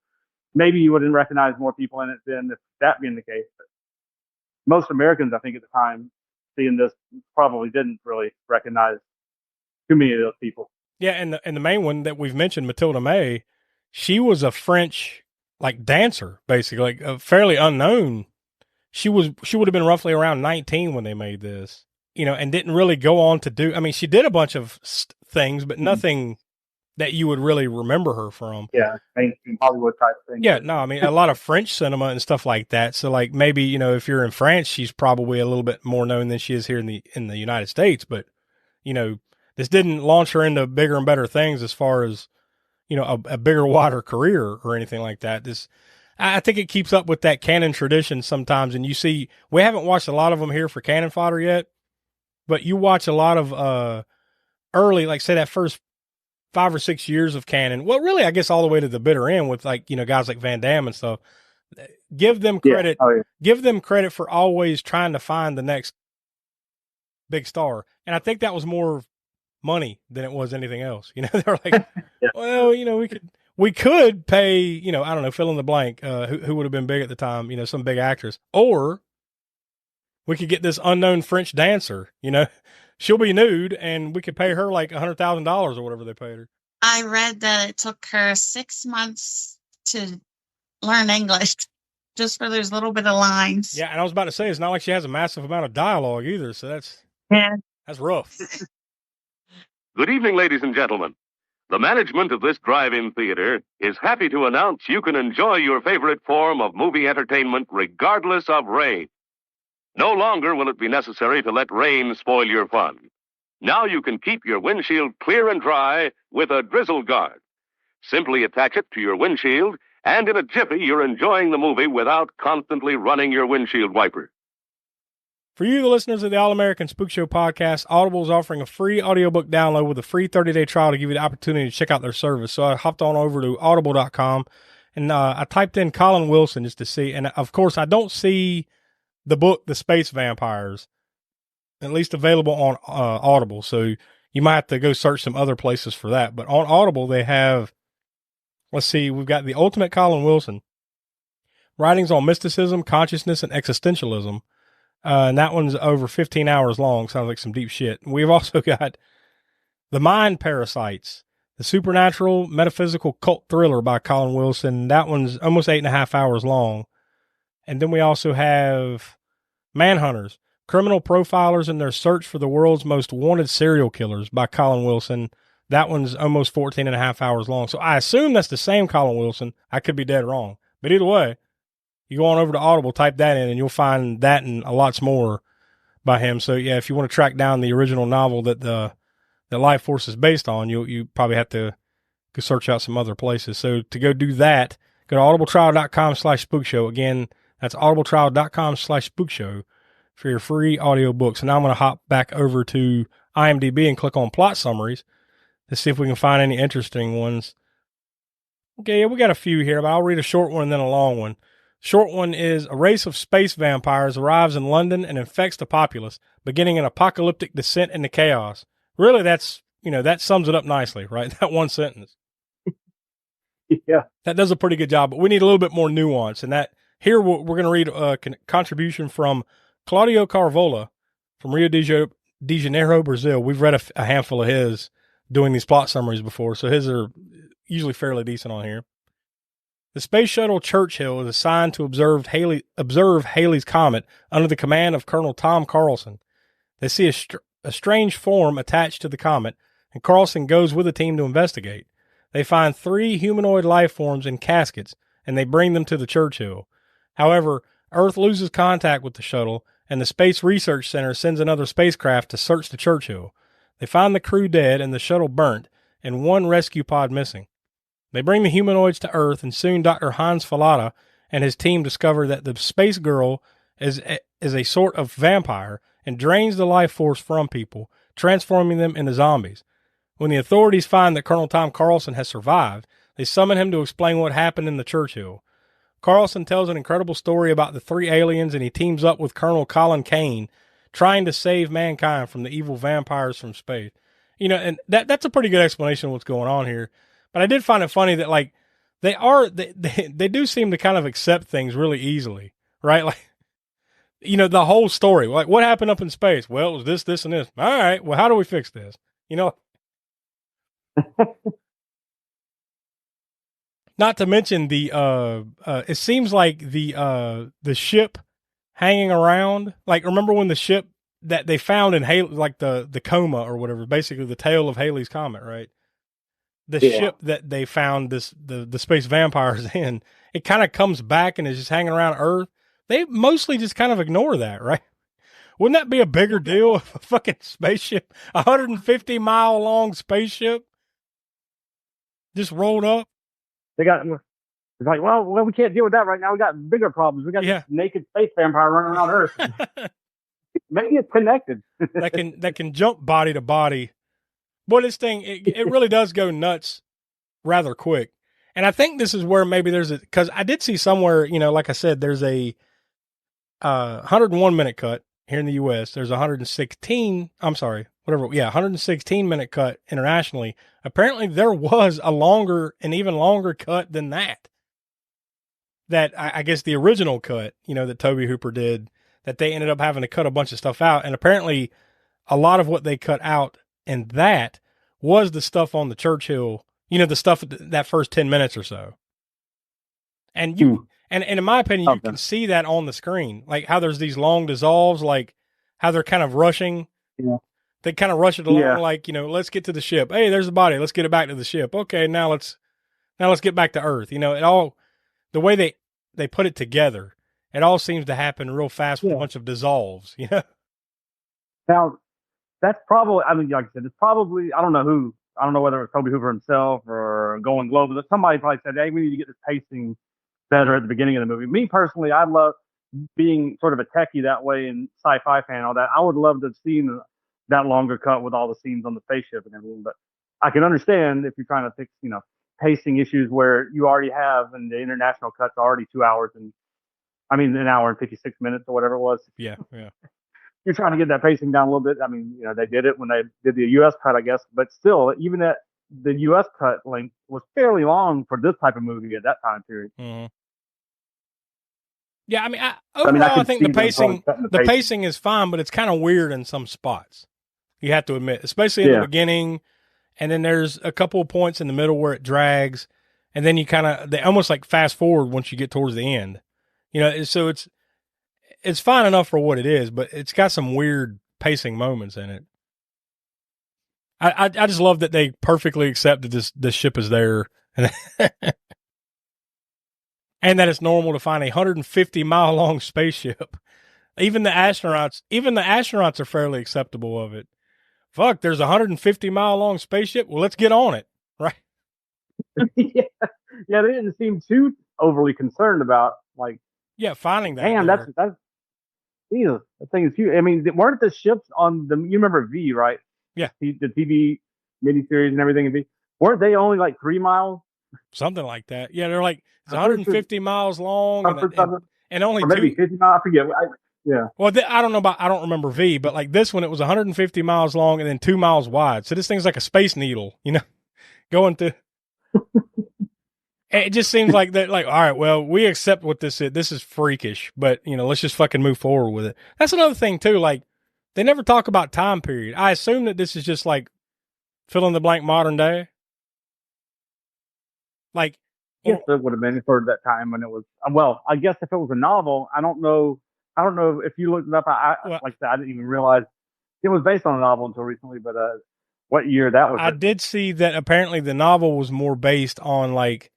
maybe you wouldn't recognize more people in it than if that being the case. But most Americans, I think, at the time, seeing this, probably didn't really recognize too many of those people. Yeah, and the main one that we've mentioned, Matilda May, she was a French dancer, basically, fairly unknown. She would have been roughly around 19 when they made this, and didn't really go on to do. I mean, she did a bunch of things, but nothing that you would really remember her from. Yeah, mainstream Hollywood type thing. Yeah, no, I mean, a lot of French cinema and stuff like that. So, maybe if you're in France, she's probably a little bit more known than she is here in the United States. But this didn't launch her into bigger and better things as far as a bigger, wider career or anything like that. I think it keeps up with that canon tradition sometimes. And you see, we haven't watched a lot of them here for Cannon Fodder yet, but you watch a lot of early, say that first 5 or 6 years of canon. Well, really, I guess all the way to the bitter end with guys like Van Damme and stuff. Give them credit. Yeah. Oh, yeah. Give them credit for always trying to find the next big star. And I think that was more money than it was anything else. They're like, Yeah. well, we could pay, I don't know, fill in the blank, who would have been big at the time, some big actress, or we could get this unknown French dancer, she'll be nude and we could pay her like $100,000 or whatever they paid her. I read that it took her 6 months to learn English just for those little bit of lines. Yeah. And I was about to say, it's not like she has a massive amount of dialogue either. So that's rough. Good evening, ladies and gentlemen. The management of this drive-in theater is happy to announce you can enjoy your favorite form of movie entertainment regardless of rain. No longer will it be necessary to let rain spoil your fun. Now you can keep your windshield clear and dry with a drizzle guard. Simply attach it to your windshield, and in a jiffy you're enjoying the movie without constantly running your windshield wiper. For you, the listeners of the All-American Spook Show podcast, Audible is offering a free audiobook download with a free 30-day trial to give you the opportunity to check out their service. So I hopped on over to audible.com, and I typed in Colin Wilson just to see. And, of course, I don't see the book, The Space Vampires, at least available on Audible. So you might have to go search some other places for that. But on Audible, they have, let's see, we've got The Ultimate Colin Wilson, Writings on Mysticism, Consciousness, and Existentialism. And that one's over 15 hours long. Sounds like some deep shit. We've also got The Mind Parasites, the supernatural metaphysical cult thriller by Colin Wilson. That one's almost 8.5 hours long. And then we also have Manhunters, criminal profilers in their search for the world's most wanted serial killers by Colin Wilson. That one's almost 14.5 hours long. So I assume that's the same Colin Wilson. I could be dead wrong. But either way, you go on over to Audible, type that in, and you'll find that and a lots more by him. So, yeah, if you want to track down the original novel that the Lifeforce is based on, you probably have to go search out some other places. So to go do that, go to audibletrial.com/spookshow. Again, that's audibletrial.com/spookshow for your free audio books. And now I'm going to hop back over to IMDb and click on plot summaries to see if we can find any interesting ones. Okay, yeah, we got a few here, but I'll read a short one and then a long one. Short one is a race of space vampires arrives in London and infects the populace, beginning an apocalyptic descent into chaos. Really, that sums it up nicely, right? That one sentence. Yeah. That does a pretty good job, but we need a little bit more nuance. And that here we're going to read a contribution from Claudio Carvola from de Janeiro, Brazil. We've read a handful of his doing these plot summaries before, so his are usually fairly decent on here. The space shuttle Churchill is assigned to observe Halley's Comet under the command of Colonel Tom Carlson. They see a strange form attached to the comet, and Carlson goes with the team to investigate. They find 3 humanoid life forms in caskets, and they bring them to the Churchill. However, Earth loses contact with the shuttle, and the Space Research Center sends another spacecraft to search the Churchill. They find the crew dead and the shuttle burnt, and 1 rescue pod missing. They bring the humanoids to Earth, and soon Dr. Hans Fallada and his team discover that the space girl is a sort of vampire and drains the life force from people, transforming them into zombies. When the authorities find that Colonel Tom Carlson has survived, they summon him to explain what happened in the Churchill. Carlson tells an incredible story about the 3 aliens, and he teams up with Colonel Colin Kane, trying to save mankind from the evil vampires from space. You know, and that's a pretty good explanation of what's going on here. But I did find it funny that, like, they do seem to kind of accept things really easily, right? Like, you know, the whole story, like, what happened up in space? Well, it was this, this, and this. All right, well, how do we fix this? You know? Not to mention it seems like the ship hanging around, like, remember when the ship that they found in Halley, like the coma or whatever, basically the tail of Halley's Comet, right? The ship that they found the space vampires in, it kind of comes back and is just hanging around Earth. They mostly just kind of ignore that, right? Wouldn't that be a bigger deal if a fucking spaceship, 150-mile long spaceship, just rolled up? It's like, well, we can't deal with that right now. We got bigger problems. We got this naked space vampire running around Earth. Maybe it's connected. that can jump body to body. Boy, this thing, it really does go nuts rather quick. And I think this is where maybe because I did see somewhere, you know, like I said, there's a 101-minute cut here in the U.S. There's 116-minute cut internationally. Apparently there was an even longer cut than that. That I guess the original cut, you know, that Tobe Hooper did, that they ended up having to cut a bunch of stuff out. And apparently a lot of what they cut out in that was the stuff on the Churchill, you know, the stuff that first 10 minutes or so. And and in my opinion, you can see that on the screen, like how there's these long dissolves, like how they're kind of rushing. Yeah. They kind of rush it along, like, you know, let's get to the ship. Hey, there's the body. Let's get it back to the ship. Okay, now let's get back to Earth. You know, the way they put it together, it all seems to happen real fast with a bunch of dissolves, you know? Now, that's probably, I mean, like I said, it's probably, I don't know whether it was Tobe Hooper himself or Going Global, but somebody probably said, hey, we need to get this pacing better at the beginning of the movie. Me personally, I love being sort of a techie that way and sci-fi fan and all that. I would love to have seen that longer cut with all the scenes on the spaceship and everything, but I can understand if you're trying to fix, you know, pacing issues where you already have, and the international cut's already 2 hours and, I mean, an hour and 56 minutes or whatever it was. Yeah. You're trying to get that pacing down a little bit. I mean, you know, they did it when they did the U.S. cut, I guess, but still, even that the U.S. cut length was fairly long for this type of movie at that time period. Mm-hmm. Yeah, I mean, overall, I think the pacing is fine, but it's kind of weird in some spots. You have to admit, especially in the beginning, and then there's a couple of points in the middle where it drags, and then they almost like fast forward once you get towards the end. You know, so it's fine enough for what it is, but it's got some weird pacing moments in it. I just love that they perfectly accept that this ship is there, and and that it's normal to find a 150-mile long spaceship. Even the astronauts are fairly acceptable of it. Fuck, there's a 150-mile long spaceship. Well, let's get on it, right? yeah, they didn't seem too overly concerned about finding that. Damn, that's Jesus, that thing is huge. I mean, weren't the ships on you remember V, right? Yeah, the TV miniseries and everything in V. Weren't they only like 3 miles? Something like that. Yeah, they're like it's 150 miles long and only or maybe 50 miles. I forget. Yeah. Well, I don't remember V, but like this one, it was 150 miles long and then 2 miles wide. So this thing's like a space needle, you know, going to. It just seems like that, like, all right, well, we accept what this is. This is freakish, but let's just fucking move forward with it. That's another thing too. Like, they never talk about time period. I assume that this is just like fill in the blank modern day. Like, Yes, it would have been for that time when it was. Well, I guess if it was a novel, I don't know. I don't know if you looked it up. Well, Like I said, I didn't even realize it was based on a novel until recently. But what year that was? I did see that apparently the novel was more based on, like,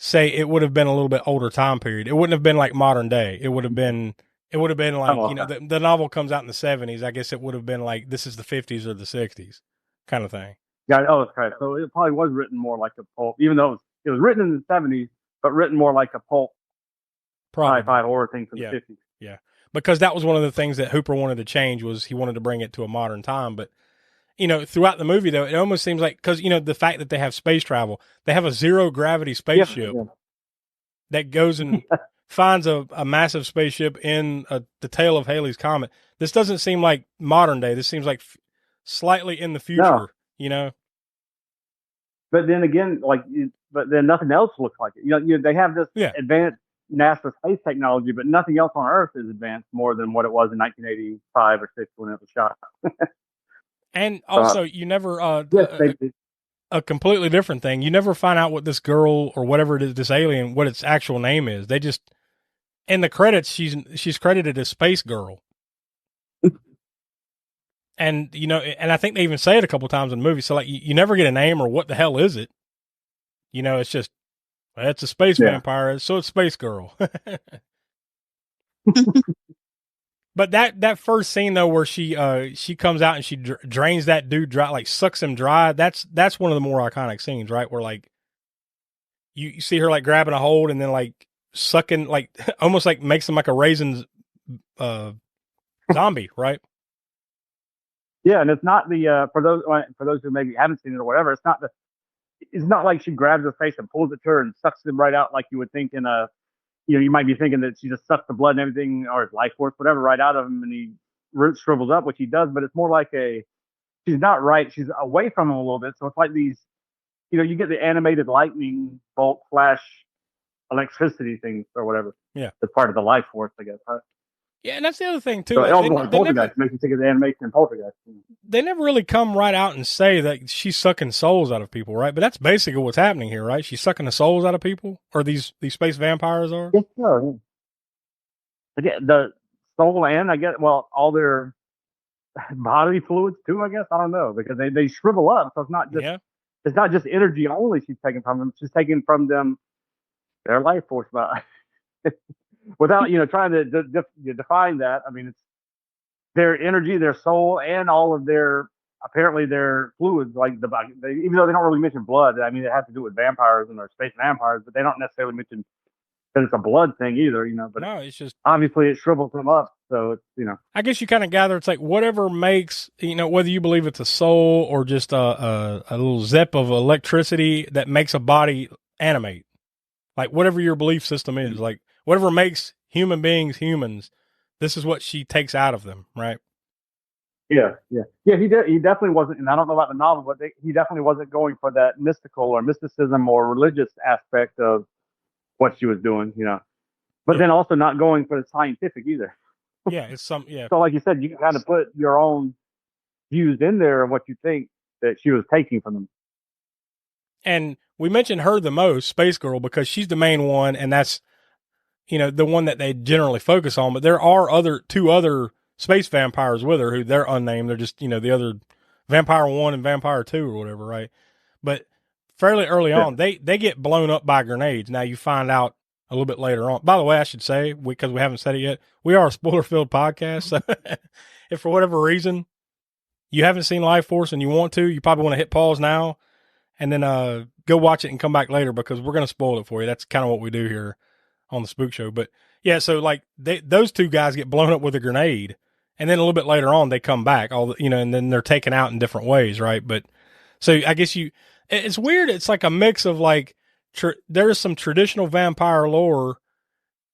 say it would have been a little bit older time period. It wouldn't have been like modern day. It would have been like, okay. the novel comes out in the 70s. I guess it would have been like, this is the 50s or the 60s kind of thing. Yeah. Oh, okay. So it probably was written more like a pulp, even though it was written in the 70s, but written more like a pulp Probably. sci-fi horror thing for Yeah. the 50s. Yeah. Because that was one of the things that Hooper wanted to change, was he wanted to bring it to a modern time. But, throughout the movie, though, it almost seems like, because, the fact that they have space travel, they have a zero gravity spaceship that goes and finds a massive spaceship in the tail of Halley's Comet. This doesn't seem like modern day. This seems like slightly in the future, But then again, but then nothing else looks like it. They have this advanced NASA space technology, but nothing else on Earth is advanced more than what it was in 1985 or 6 when it was shot. And also, you never a completely different thing. You never find out what this girl or whatever it is, this alien, what its actual name is. They just, in the credits, she's credited as Space Girl. And, and I think they even say it a couple times in the movie. So, like, you never get a name or what the hell is it? It's just, well, it's a space vampire, so it's Space Girl. But that first scene, though, where she comes out and she drains that dude dry, like sucks him dry, that's one of the more iconic scenes, right? Where, like, you see her, like, grabbing a hold and then, like, sucking, like, almost like makes him like a raisin zombie, right? Yeah, and it's not the for those who maybe haven't seen it or whatever. It's not like she grabs her face and pulls it to her and sucks them right out like you would think in a. You might be thinking that she just sucks the blood and everything, or his life force, whatever, right out of him, and he shrivels up, which he does. But it's more like she's not right. She's away from him a little bit, so it's like these. You get the animated lightning bolt flash, electricity things or whatever. Yeah, it's part of the life force, I guess. Right? Yeah, and that's the other thing too. So Poltergeist makes you think of the animation in Poltergeist. They never really come right out and say that she's sucking souls out of people, right? But that's basically what's happening here, right? She's sucking the souls out of people, or these space vampires are. Yes, sure. Yeah, the soul and I guess all their bodily fluids too. I guess I don't know, because they shrivel up, so it's not just energy only she's taking from them. She's taking from them their life force. Without trying to define that, I mean, it's their energy, their soul, and all of their fluids. Like even though they don't really mention blood, I mean, it has to do with vampires and their space vampires, but they don't necessarily mention that it's a blood thing either. But no, it's just obviously it shrivels them up. So it's I guess you kind of gather it's like whatever makes whether you believe it's a soul or just a little zip of electricity that makes a body animate, like whatever your belief system is, like. Whatever makes human beings humans, this is what she takes out of them, right? Yeah. He definitely wasn't, and I don't know about the novel, but he definitely wasn't going for that mysticism or religious aspect of what she was doing, But then also not going for the scientific either. Yeah, it's So like you said, you can kind of put your own views in there of what you think that she was taking from them. And we mentioned her the most, Space Girl, because she's the main one, and that's the one that they generally focus on, but there are two other space vampires with her who they're unnamed. They're just, the other Vampire 1 and Vampire 2 or whatever, right? But fairly early on, they get blown up by grenades. Now you find out a little bit later on. By the way, I should say, because we haven't said it yet, we are a spoiler-filled podcast. So if for whatever reason you haven't seen Lifeforce and you want to, you probably want to hit pause now and then go watch it and come back later, because we're going to spoil it for you. That's kind of what we do here on the Spook Show. But yeah, so like those two guys get blown up with a grenade, and then a little bit later on they come back, and then they're taken out in different ways, right? But so I guess it's weird. It's like a mix of like there's some traditional vampire lore,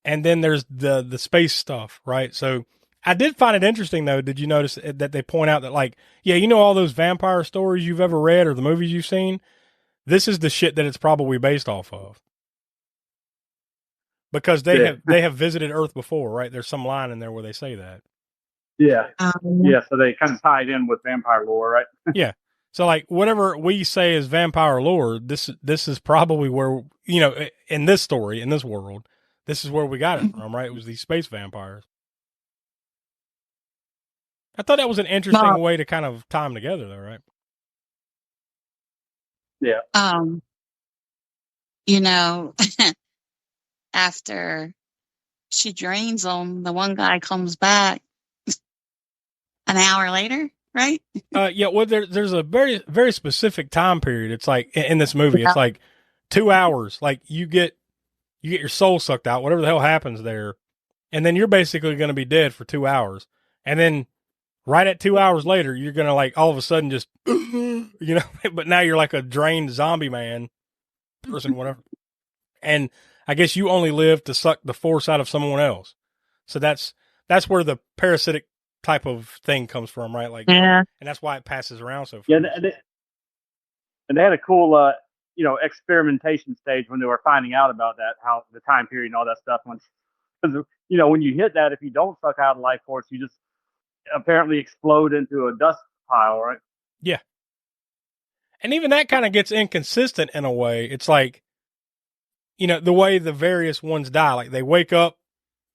and then there's the space stuff, right? So I did find it interesting though. Did you notice that they point out that, like, yeah, all those vampire stories you've ever read or the movies you've seen, this is the shit that it's probably based off of. because they have visited Earth before, right? There's some line in there where they say that. Yeah. Um, Yeah. So they kind of tied in with vampire lore, right? Yeah. So like whatever we say is vampire lore, this is probably where, you know, in this story, in this world, this is where we got it from, right? It was these space vampires. I thought that was an interesting way to kind of tie them together, though, right? Yeah. You know, after she drains them, the one guy comes back an hour later, right? Yeah. Well, there's a very, very specific time period. It's like in this movie, it's like 2 hours. Like you get your soul sucked out, whatever the hell happens there, and then you're basically going to be dead for 2 hours, and then right at 2 hours later, you're going to like all of a sudden just, you know, but now you're like a drained zombie man person, whatever. And I guess you only live to suck the force out of someone else. So that's where the parasitic type of thing comes from, right? Like, Yeah. and that's why it passes around so fast. Yeah. And they had a cool, you know, experimentation stage when they were finding out about that, how the time period and all that stuff. Because, you know, when you hit that, if you don't suck out a life force, you just apparently explode into a dust pile, right? Yeah. And even that kind of gets inconsistent in a way. It's like, you know, the way the various ones die, like they wake up,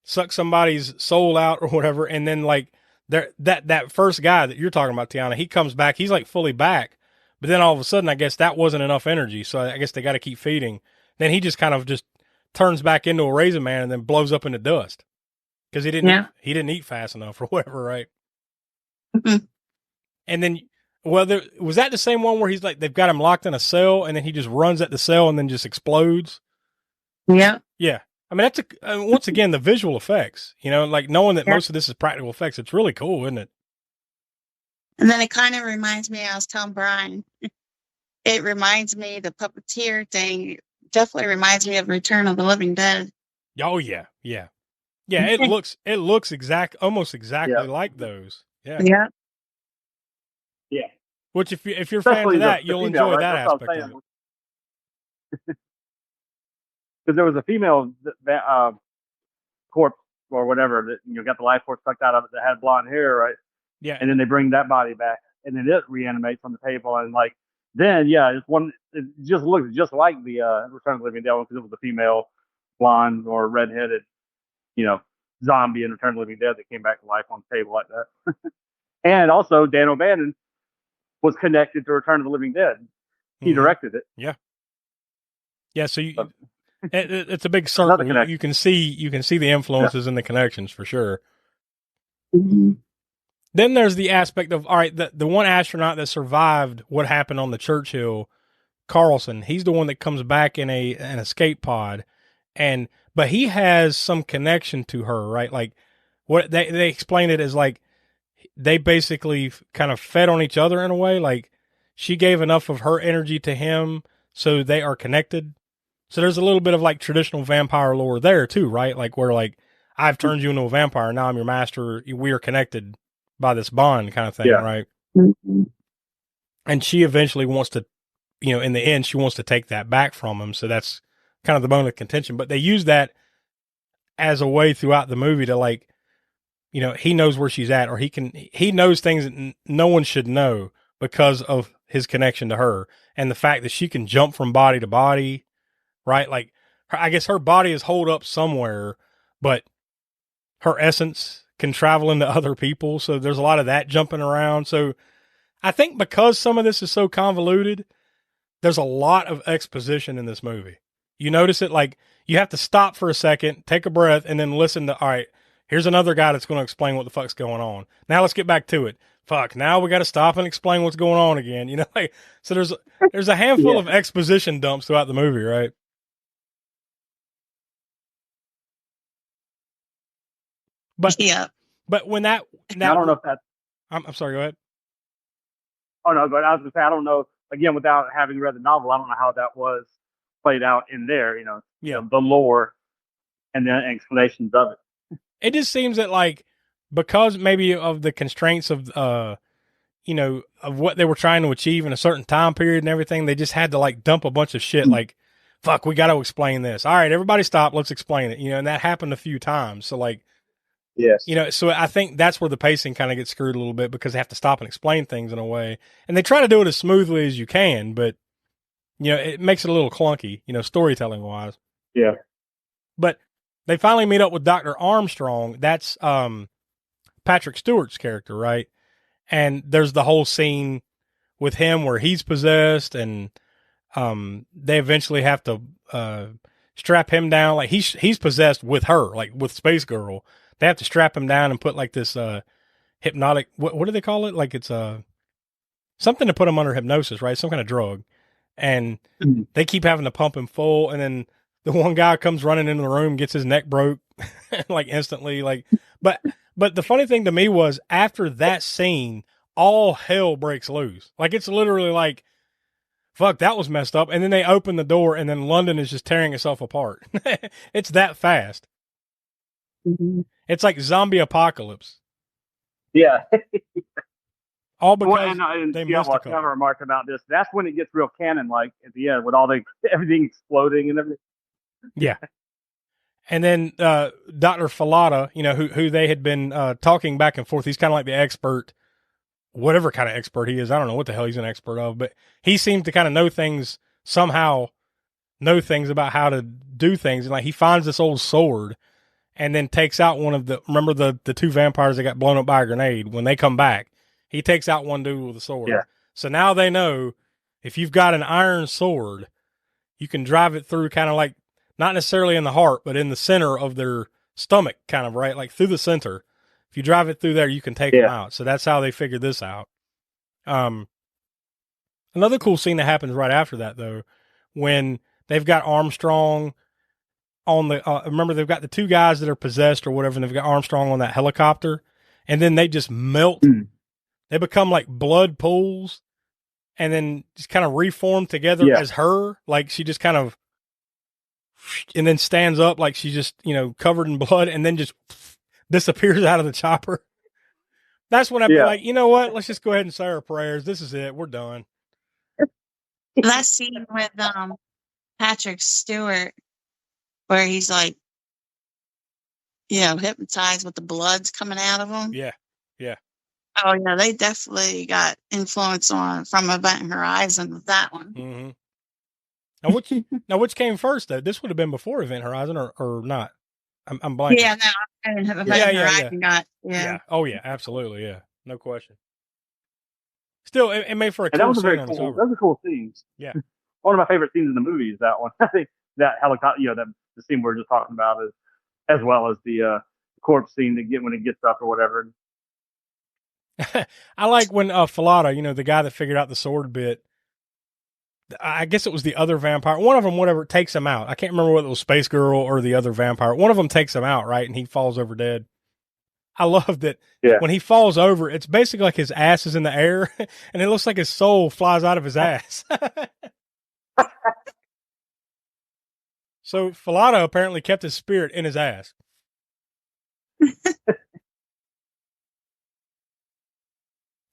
suck somebody's soul out or whatever, and then like that first guy that you're talking about, Tiana, he comes back, he's like fully back, but then all of a sudden, I guess that wasn't enough energy, so I guess they got to keep feeding. Then he just kind of just turns back into a raisin man and then blows up into dust because he didn't eat fast enough or whatever, right? Mhm. And then, well, was that the same one where he's like they've got him locked in a cell and then he just runs at the cell and then just explodes? Yeah. Yeah. I mean, that's once again, the visual effects, you know, like knowing that most of this is practical effects. It's really cool, isn't it? And then it kind of reminds me, I was telling Brian, it reminds me, the puppeteer thing definitely reminds me of Return of the Living Dead. Oh yeah. Yeah. Yeah. It looks almost exactly like those. Yeah. Yeah. Yeah. Which if you're fans of that, you'll enjoy that That's what aspect I'm of it. Because there was a female corpse or whatever that, you know, got the life force sucked out of it that had blonde hair, right? Yeah. And then they bring that body back, and then it reanimates on the table, and like then it just looks just like the Return of the Living Dead because it was a female, blonde or redheaded, you know, zombie in Return of the Living Dead that came back to life on the table like that. And also Dan O'Bannon was connected to Return of the Living Dead. He directed it. Yeah. Yeah. So it's a big circle. You can see the influences and the connections for sure. Mm-hmm. Then there's the aspect of, all right, the one astronaut that survived what happened on the Churchill, Carlson, he's the one that comes back in an escape pod, but he has some connection to her, right? Like what they explain it as like they basically kind of fed on each other in a way. Like she gave enough of her energy to him, so they are connected. So there's a little bit of like traditional vampire lore there too, right? Like where like I've turned you into a vampire, now I'm your master. We are connected by this bond kind of thing, right? Mm-hmm. And she eventually wants to, you know, in the end, she wants to take that back from him. So that's kind of the bone of contention. But they use that as a way throughout the movie to like, you know, he knows where she's at, or he knows things that no one should know because of his connection to her and the fact that she can jump from body to body, right? Like, I guess her body is holed up somewhere, but her essence can travel into other people. So there's a lot of that jumping around. So I think because some of this is so convoluted, there's a lot of exposition in this movie. You notice it, like you have to stop for a second, take a breath, and then listen to, all right, here's another guy that's going to explain what the fuck's going on. Now let's get back to it. Fuck, now we got to stop and explain what's going on again. You know, like, so there's a handful of exposition dumps throughout the movie, right? But when that I don't know if that's. I'm sorry. Go ahead. Oh no, but I was gonna say I don't know. Again, without having read the novel, I don't know how that was played out in there. You know, the lore and the explanations of it. It just seems that like because maybe of the constraints of you know, of what they were trying to achieve in a certain time period and everything, they just had to like dump a bunch of shit. Like fuck, we got to explain this. All right, everybody stop. Let's explain it. And that happened a few times. So like, Yes. so I think that's where the pacing kind of gets screwed a little bit because they have to stop and explain things in a way. And they try to do it as smoothly as you can, but, it makes it a little clunky, storytelling wise. Yeah. But they finally meet up with Dr. Armstrong. That's Patrick Stewart's character, right? And there's the whole scene with him where he's possessed and they eventually have to strap him down. Like he's possessed with her, like with Space Girl. They have to strap him down and put like this hypnotic, what do they call it? Like it's something to put him under hypnosis, right? Some kind of drug. And they keep having to pump him full. And then the one guy comes running into the room, gets his neck broke like instantly. Like, but the funny thing to me was after that scene, all hell breaks loose. Like it's literally like, fuck, that was messed up. And then they open the door and then London is just tearing itself apart. It's that fast. Mm-hmm. It's like zombie apocalypse. Yeah. All because and they yeah, missed well, a I have a couple. remark about this. That's when it gets real canon-like at the end with all everything exploding and everything. Yeah. And then Dr. Falada, who they had been talking back and forth. He's kind of like the expert, whatever kind of expert he is. I don't know what the hell he's an expert of, but he seems to kind of know things about how to do things. And like he finds this old sword and then takes out one of remember the two vampires that got blown up by a grenade? When they come back, he takes out one dude with a sword. Yeah. So now they know if you've got an iron sword, you can drive it through kind of like, not necessarily in the heart, but in the center of their stomach, kind of, right? Like through the center. If you drive it through there, you can take them out. So that's how they figured this out. Another cool scene that happens right after that, though, when they've got Armstrong on the, remember they've got the two guys that are possessed or whatever, and they've got Armstrong on that helicopter, and then they just melt. They become like blood pools and then just kind of reform together as her. Like she just kind of, and then stands up like she's just, covered in blood and then just disappears out of the chopper. That's when I'd be like, you know what? Let's just go ahead and say our prayers. This is it. We're done. That scene with Patrick Stewart where he's like, hypnotized with the blood's coming out of him. Yeah. Oh yeah, they definitely got influence from Event Horizon with that one. Mm-hmm. Now which came first though? This would have been before Event Horizon or not? I'm blanking. Yeah, no, Event Horizon got. Oh yeah, absolutely, yeah, no question. Still, it made for a cool that was a scene very on cool. its over. That was a cool scene. Yeah, one of my favorite scenes in the movie is that one. I think that helicopter, the scene we're just talking about is, as well as the corpse scene when it gets up or whatever. I like when Falada, the guy that figured out the sword bit. I guess it was the other vampire. One of them, whatever, takes him out. I can't remember whether it was Space Girl or the other vampire. One of them takes him out, right? And he falls over dead. I love that when he falls over, it's basically like his ass is in the air and it looks like his soul flies out of his ass. So Falada apparently kept his spirit in his ass.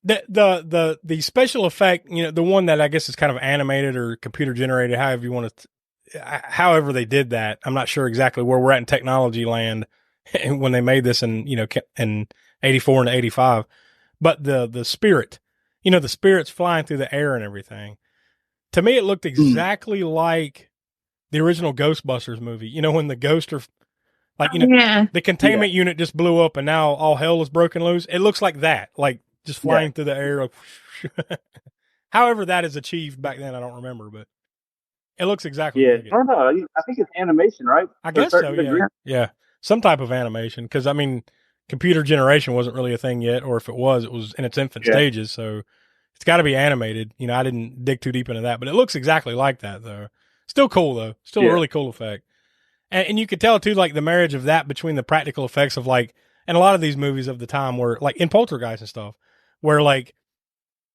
The special effect, the one that I guess is kind of animated or computer generated, however you want to, however they did that. I'm not sure exactly where we're at in technology land when they made this in 84 and 85, but the spirit, the spirit's flying through the air and everything. To me, it looked exactly like the original Ghostbusters movie. When the ghosts are like, the containment unit just blew up and now all hell is broken loose. It looks like that, like just flying through the air. However that is achieved back then, I don't remember, but it looks exactly like it. I don't know. I think it's animation, right? I guess so, yeah. Yeah. Some type of animation. Because, computer generation wasn't really a thing yet, or if it was in its infant stages. So it's got to be animated. I didn't dig too deep into that, but it looks exactly like that, though. Still cool, though. Still a really cool effect. And you could tell, too, like the marriage of that between the practical effects of like, and a lot of these movies of the time were like in Poltergeist and stuff, where like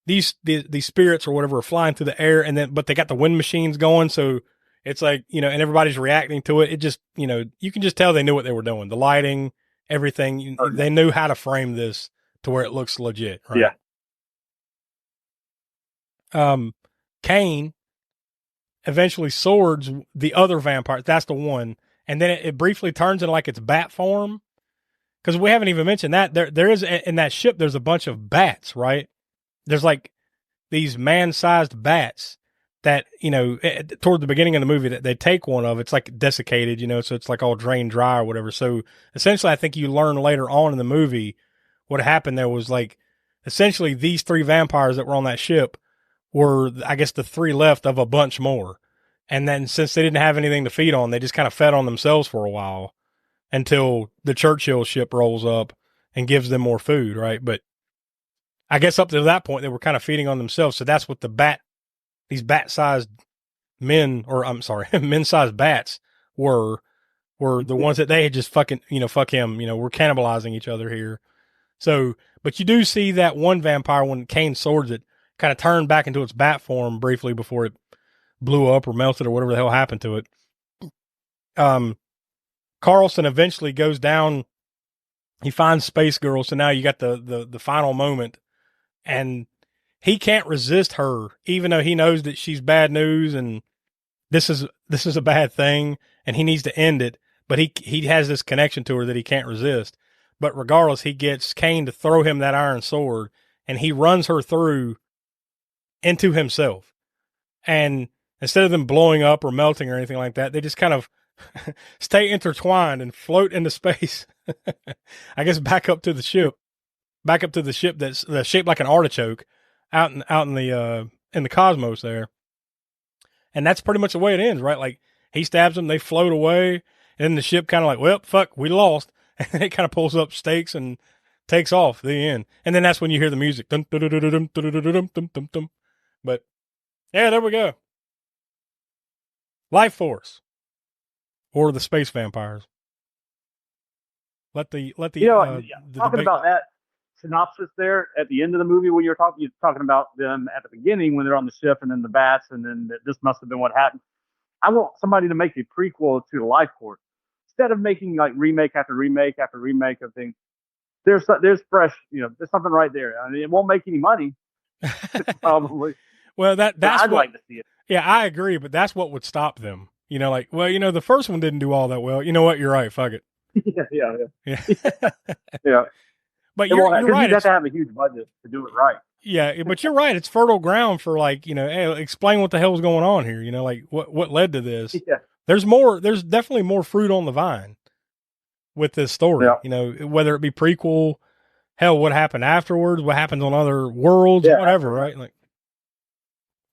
these spirits or whatever are flying through the air, but they got the wind machines going, so it's like, and everybody's reacting to it. It just, you can just tell they knew what they were doing. The lighting, everything, they knew how to frame this to where it looks legit, right? Yeah. Kane, eventually swords the other vampire. That's the one. And then it briefly turns into like its bat form. Because we haven't even mentioned that. There is, in that ship, there's a bunch of bats, right? There's like these man-sized bats that, toward the beginning of the movie, that they take one of. It's like desiccated, so it's like all drained dry or whatever. So essentially, I think you learn later on in the movie what happened there was like, essentially these 3 vampires that were on that ship were, I guess, the 3 left of a bunch more. And then since they didn't have anything to feed on, they just kind of fed on themselves for a while until the Churchill ship rolls up and gives them more food, right? But I guess up to that point, they were kind of feeding on themselves. So that's what these bat-sized men, or I'm sorry, men-sized bats were the ones that they had just fuck him, we're cannibalizing each other here. So, but you do see that one vampire, when Kane swords it, kind of turned back into its bat form briefly before it blew up or melted or whatever the hell happened to it. Carlson eventually goes down. He finds Space Girl. So now you got the final moment, and he can't resist her, even though he knows that she's bad news and this is a bad thing and he needs to end it. But he has this connection to her that he can't resist. But regardless, he gets Kane to throw him that iron sword, and he runs her through into himself. And instead of them blowing up or melting or anything like that, they just kind of stay intertwined and float into space. I guess back up to the ship that's shaped like an artichoke out in the cosmos there. And that's pretty much the way it ends, right? Like, he stabs them, they float away, and then the ship kind of like, well, fuck, we lost. And then it kind of pulls up stakes and takes off. The end. And then that's when you hear the music. Dun, dun, dun, dun, dun, dun, dun, dun, dun, dun, dun. But yeah, there we go. Lifeforce, or the space vampires. Let the talking about that synopsis there at the end of the movie when you're talking about them at the beginning when they're on the ship and then the bats and then this must have been what happened. I want somebody to make a prequel to the Lifeforce instead of making like remake after remake after remake of things. There's fresh, there's something right there. I mean, it won't make any money, probably. Well, that's I'd like to see it. Yeah, I agree, but that's what would stop them. The first one didn't do all that well. You know what? You're right. Fuck it. Yeah. But you're right. You have to have a huge budget to do it right. Yeah, but you're right. It's fertile ground for hey, explain what the hell's going on here. What led to this. Yeah. There's definitely more fruit on the vine with this story. Yeah. Whether it be prequel, hell, what happened afterwards, what happens on other worlds, whatever, right? Like,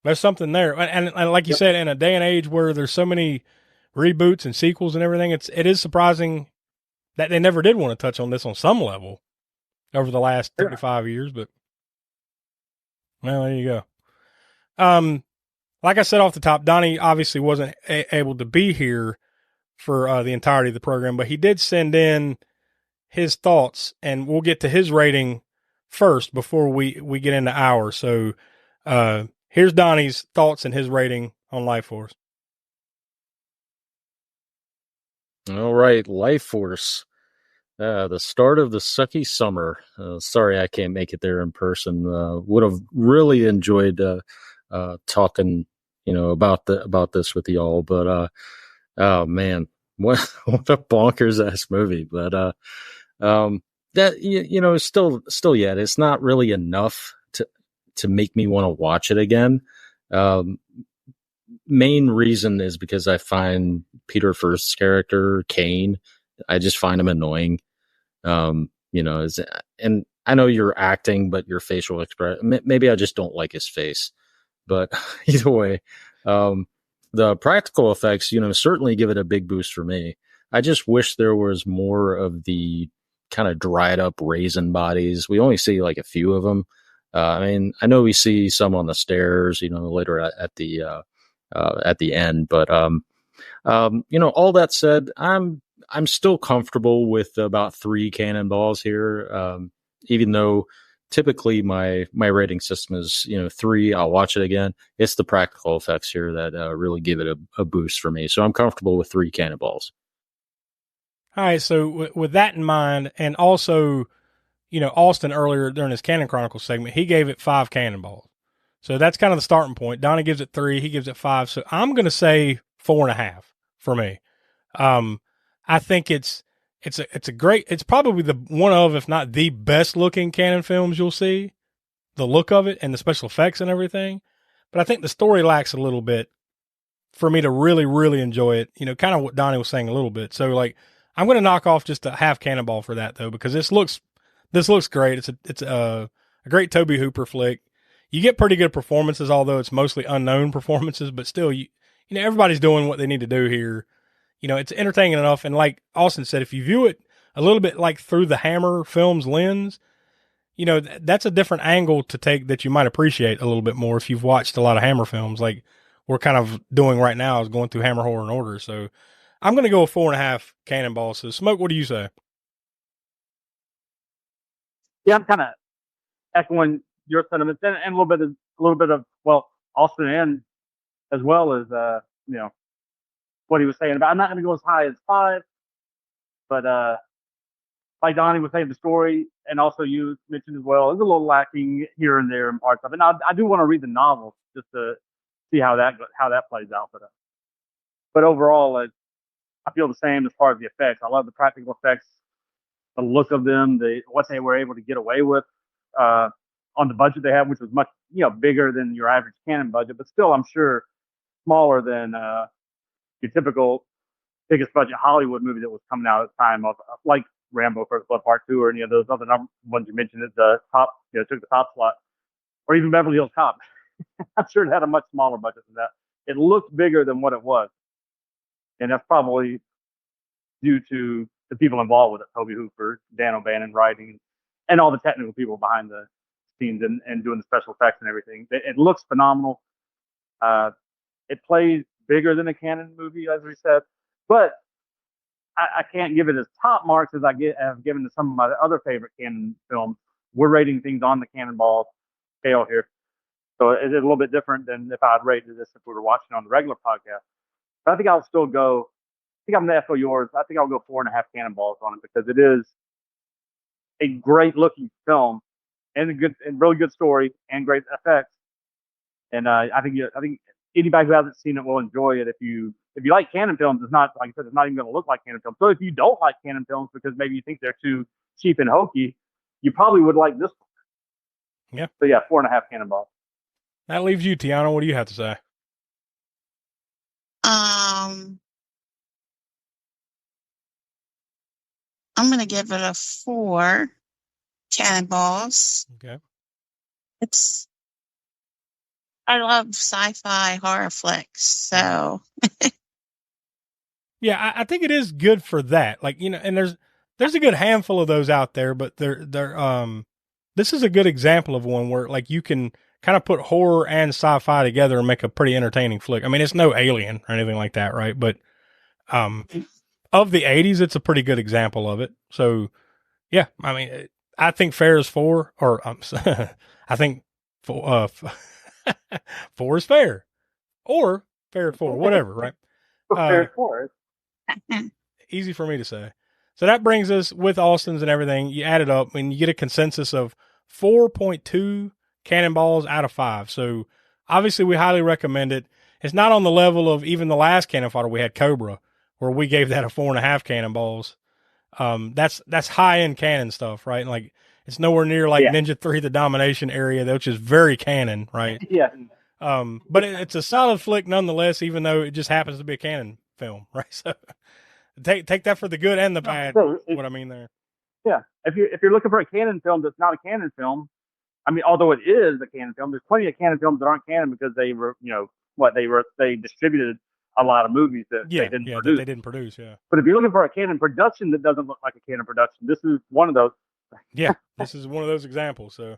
there's something there. And like you said, in a day and age where there's so many reboots and sequels and everything, it is surprising that they never did want to touch on this on some level over the last 35 years, but well, there you go. Like I said off the top, Donnie obviously wasn't able to be here for the entirety of the program, but he did send in his thoughts, and we'll get to his rating first before we get into ours. So here's Donnie's thoughts and his rating on Lifeforce. All right, Lifeforce. The start of the sucky summer. Sorry I can't make it there in person. Would have really enjoyed talking, about this with y'all. But oh man, what a bonkers ass movie. But that still yet it's not really enough to make me want to watch it again. Main reason is because I find Peter First's character, Kane, I just find him annoying. And I know you're acting, but your facial expression, maybe I just don't like his face, but either way, the practical effects, certainly give it a big boost for me. I just wish there was more of the kind of dried up raisin bodies. We only see like a few of them. I know we see some on the stairs, later at the end, but, all that said, I'm still comfortable with about 3 cannonballs here. Even though typically my rating system is, 3, I'll watch it again. It's the practical effects here that really give it a boost for me. So I'm comfortable with 3 cannonballs. All right. So with that in mind, and also, Austin earlier during his Cannon Chronicles segment, he gave it 5 cannonballs. So that's kind of the starting point. Donnie gives it 3. He gives it 5. So I'm going to say 4.5 for me. I think it's a great. It's probably the one of, if not the best looking Canon films you'll see. The look of it and the special effects and everything, but I think the story lacks a little bit for me to really, really enjoy it. You know, kind of what Donnie was saying a little bit. So like, I'm going to knock off just a half Cannonball for that though, because this looks great. It's a great Tobe Hooper flick. You get pretty good performances, although it's mostly unknown performances, but still, you know, everybody's doing what they need to do here. You know, it's entertaining enough. And like Austin said, if you view it a little bit like through the Hammer Films lens, you know, that's a different angle to take that you might appreciate a little bit more if you've watched a lot of Hammer films like we're kind of doing right now, is going through Hammer Horror in Order. So I'm going to go with 4.5 Cannonball. So Smoke, what do you say? Yeah, I'm kind of echoing your sentiments and a little bit of well, Austin and as well as you know, what he was saying about. I'm not going to go as high as 5, but like Donnie was saying, the story, and also you mentioned as well, is a little lacking here and there in parts of it. Now, I do want to read the novel just to see how that plays out. But overall, I feel the same as far as the effects. I love the practical effects, the look of them, what they were able to get away with on the budget they have, which was much bigger than your average Canon budget, but still, I'm sure smaller than your typical biggest budget Hollywood movie that was coming out at the time of like Rambo First Blood Part 2 or any of those other ones you mentioned at the top, took the top slot, or even Beverly Hills Cop. I'm sure it had a much smaller budget than that. It looked bigger than what it was. And that's probably due to the people involved with it, Tobe Hooper, Dan O'Bannon writing, and all the technical people behind the scenes and doing the special effects and everything. It looks phenomenal. It plays bigger than a Canon movie, as we said, but I can't give it as top marks as have given to some of my other favorite Canon films. We're rating things on the Cannonball scale here. So it's a little bit different than if I'd rated this if we were watching on the regular podcast. But I think I'll still go, I think I'm going to echo yours. I think I'll go 4.5 Cannonballs on it because it is a great looking film and really good story and great effects. And I think anybody who hasn't seen it will enjoy it. If you like Canon films, it's not, like I said, it's not even going to look like Canon films. So if you don't like Canon films because maybe you think they're too cheap and hokey, you probably would like this one. Yeah. So yeah, 4.5 Cannonballs. That leaves you, Tiana. What do you have to say? I'm going to give it a 4 Cannonballs. Okay. I love sci-fi horror flicks, so. Yeah, I think it is good for that. Like, and there's a good handful of those out there, but this is a good example of one where like you can kind of put horror and sci-fi together and make a pretty entertaining flick. I mean, it's no Alien or anything like that, right? But of the 80s, it's a pretty good example of it. So, yeah, I mean, I think fair is 4, or I think 4 is fair, or fair is 4, whatever, right? Fair is 4. Easy for me to say. So that brings us, with Austin's and everything, you add it up and you get a consensus of 4.2 Cannonballs out of 5. So obviously we highly recommend it. It's not on the level of even the last Cannon Fodder we had, Cobra, where we gave that a 4.5 Cannonballs. That's high end Canon stuff, right? And like it's nowhere near like Ninja 3 The Domination Area, which is very Canon, right? Yeah. But it's a solid flick nonetheless, even though it just happens to be a Canon film, right? So take that for the good and the bad. What I mean there. Yeah, if you're looking for a Canon film that's not a Canon film, I mean, although it is a Canon film, there's plenty of Canon films that aren't Canon because they were, they distributed a lot of movies that they didn't produce. That they didn't produce. Yeah. But if you're looking for a Canon production that doesn't look like a Canon production, this is one of those. Yeah, this is one of those examples. So,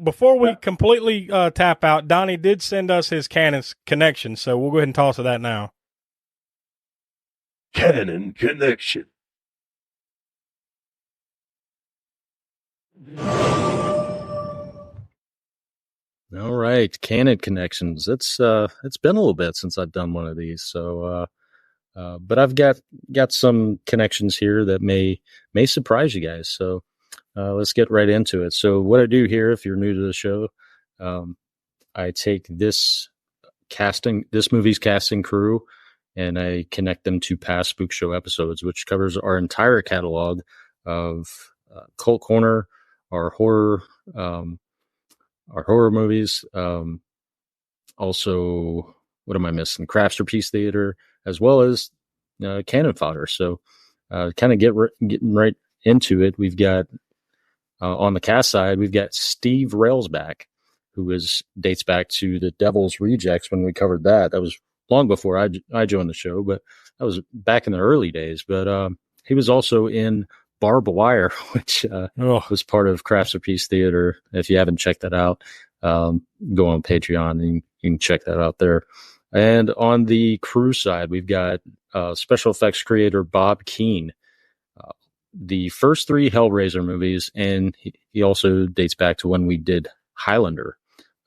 before we completely tap out, Donnie did send us his Canon connection, so we'll go ahead and toss to that now. Canon connection. All right, Canon connections. It's been a little bit since I've done one of these, so but I've got some connections here that may surprise you guys. So let's get right into it. So what I do here, if you're new to the show, I take this movie's casting crew, and I connect them to past Spook Show episodes, which covers our entire catalog of Cult Corner, our horror movies. Also, what am I missing? Crafterpiece Theater, as well as Cannon Fodder. So, kind of getting right into it. We've got on the cast side, we've got Steve Railsback, who dates back to the Devil's Rejects when we covered that. That was long before I joined the show, but that was back in the early days. But he was also in Barbed Wire, which was part of Crafterpiece Theater. If you haven't checked that out, go on Patreon and you can check that out there. And on the crew side, we've got special effects creator Bob Keane. The first 3 Hellraiser movies, and he also dates back to when we did Highlander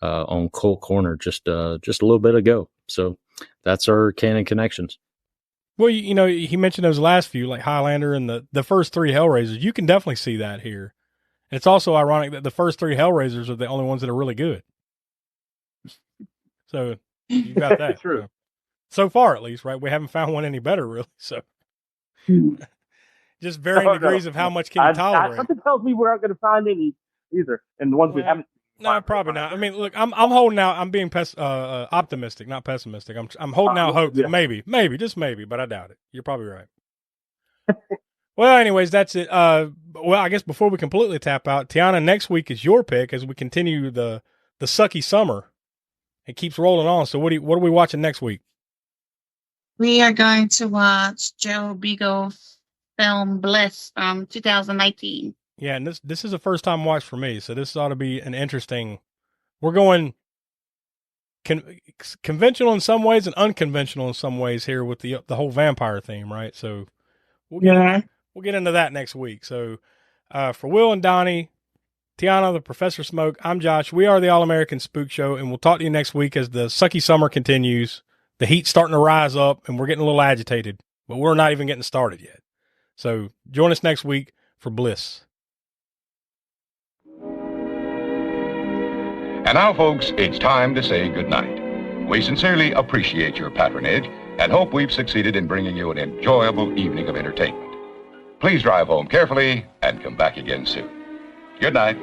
on Cult Corner just a little bit ago. So that's our canon connections. Well, he mentioned those last few, like Highlander and the first 3 Hellraisers. You can definitely see that here. And it's also ironic that the first 3 Hellraisers are the only ones that are really good. So you got that. True. So far, at least, right? We haven't found one any better, really. So just varying degrees of how much can you tolerate. Something tells me we aren't going to find any either, and the ones we haven't. No, probably not. I mean, look, I'm holding out. I'm being optimistic, not pessimistic. I'm holding out hope that maybe, just maybe, but I doubt it. You're probably right. Well, anyways, that's it. Well, I guess before we completely tap out, Tiana, next week is your pick as we continue the sucky summer. It keeps rolling on. So what are we watching next week? We are going to watch Joe Beagle's film Bliss from 2019. Yeah, and this is a first time watch for me, so this ought to be an interesting. We're going conventional in some ways and unconventional in some ways here with the whole vampire theme, right? So we'll get into that next week. So for Will and Donnie, Tiana, the Professor Smoke, I'm Josh. We are the All American Spook Show, and we'll talk to you next week as the sucky summer continues. The heat's starting to rise up, and we're getting a little agitated, but we're not even getting started yet. So join us next week for Bliss. And now, folks, it's time to say goodnight. We sincerely appreciate your patronage and hope we've succeeded in bringing you an enjoyable evening of entertainment. Please drive home carefully and come back again soon. Good night.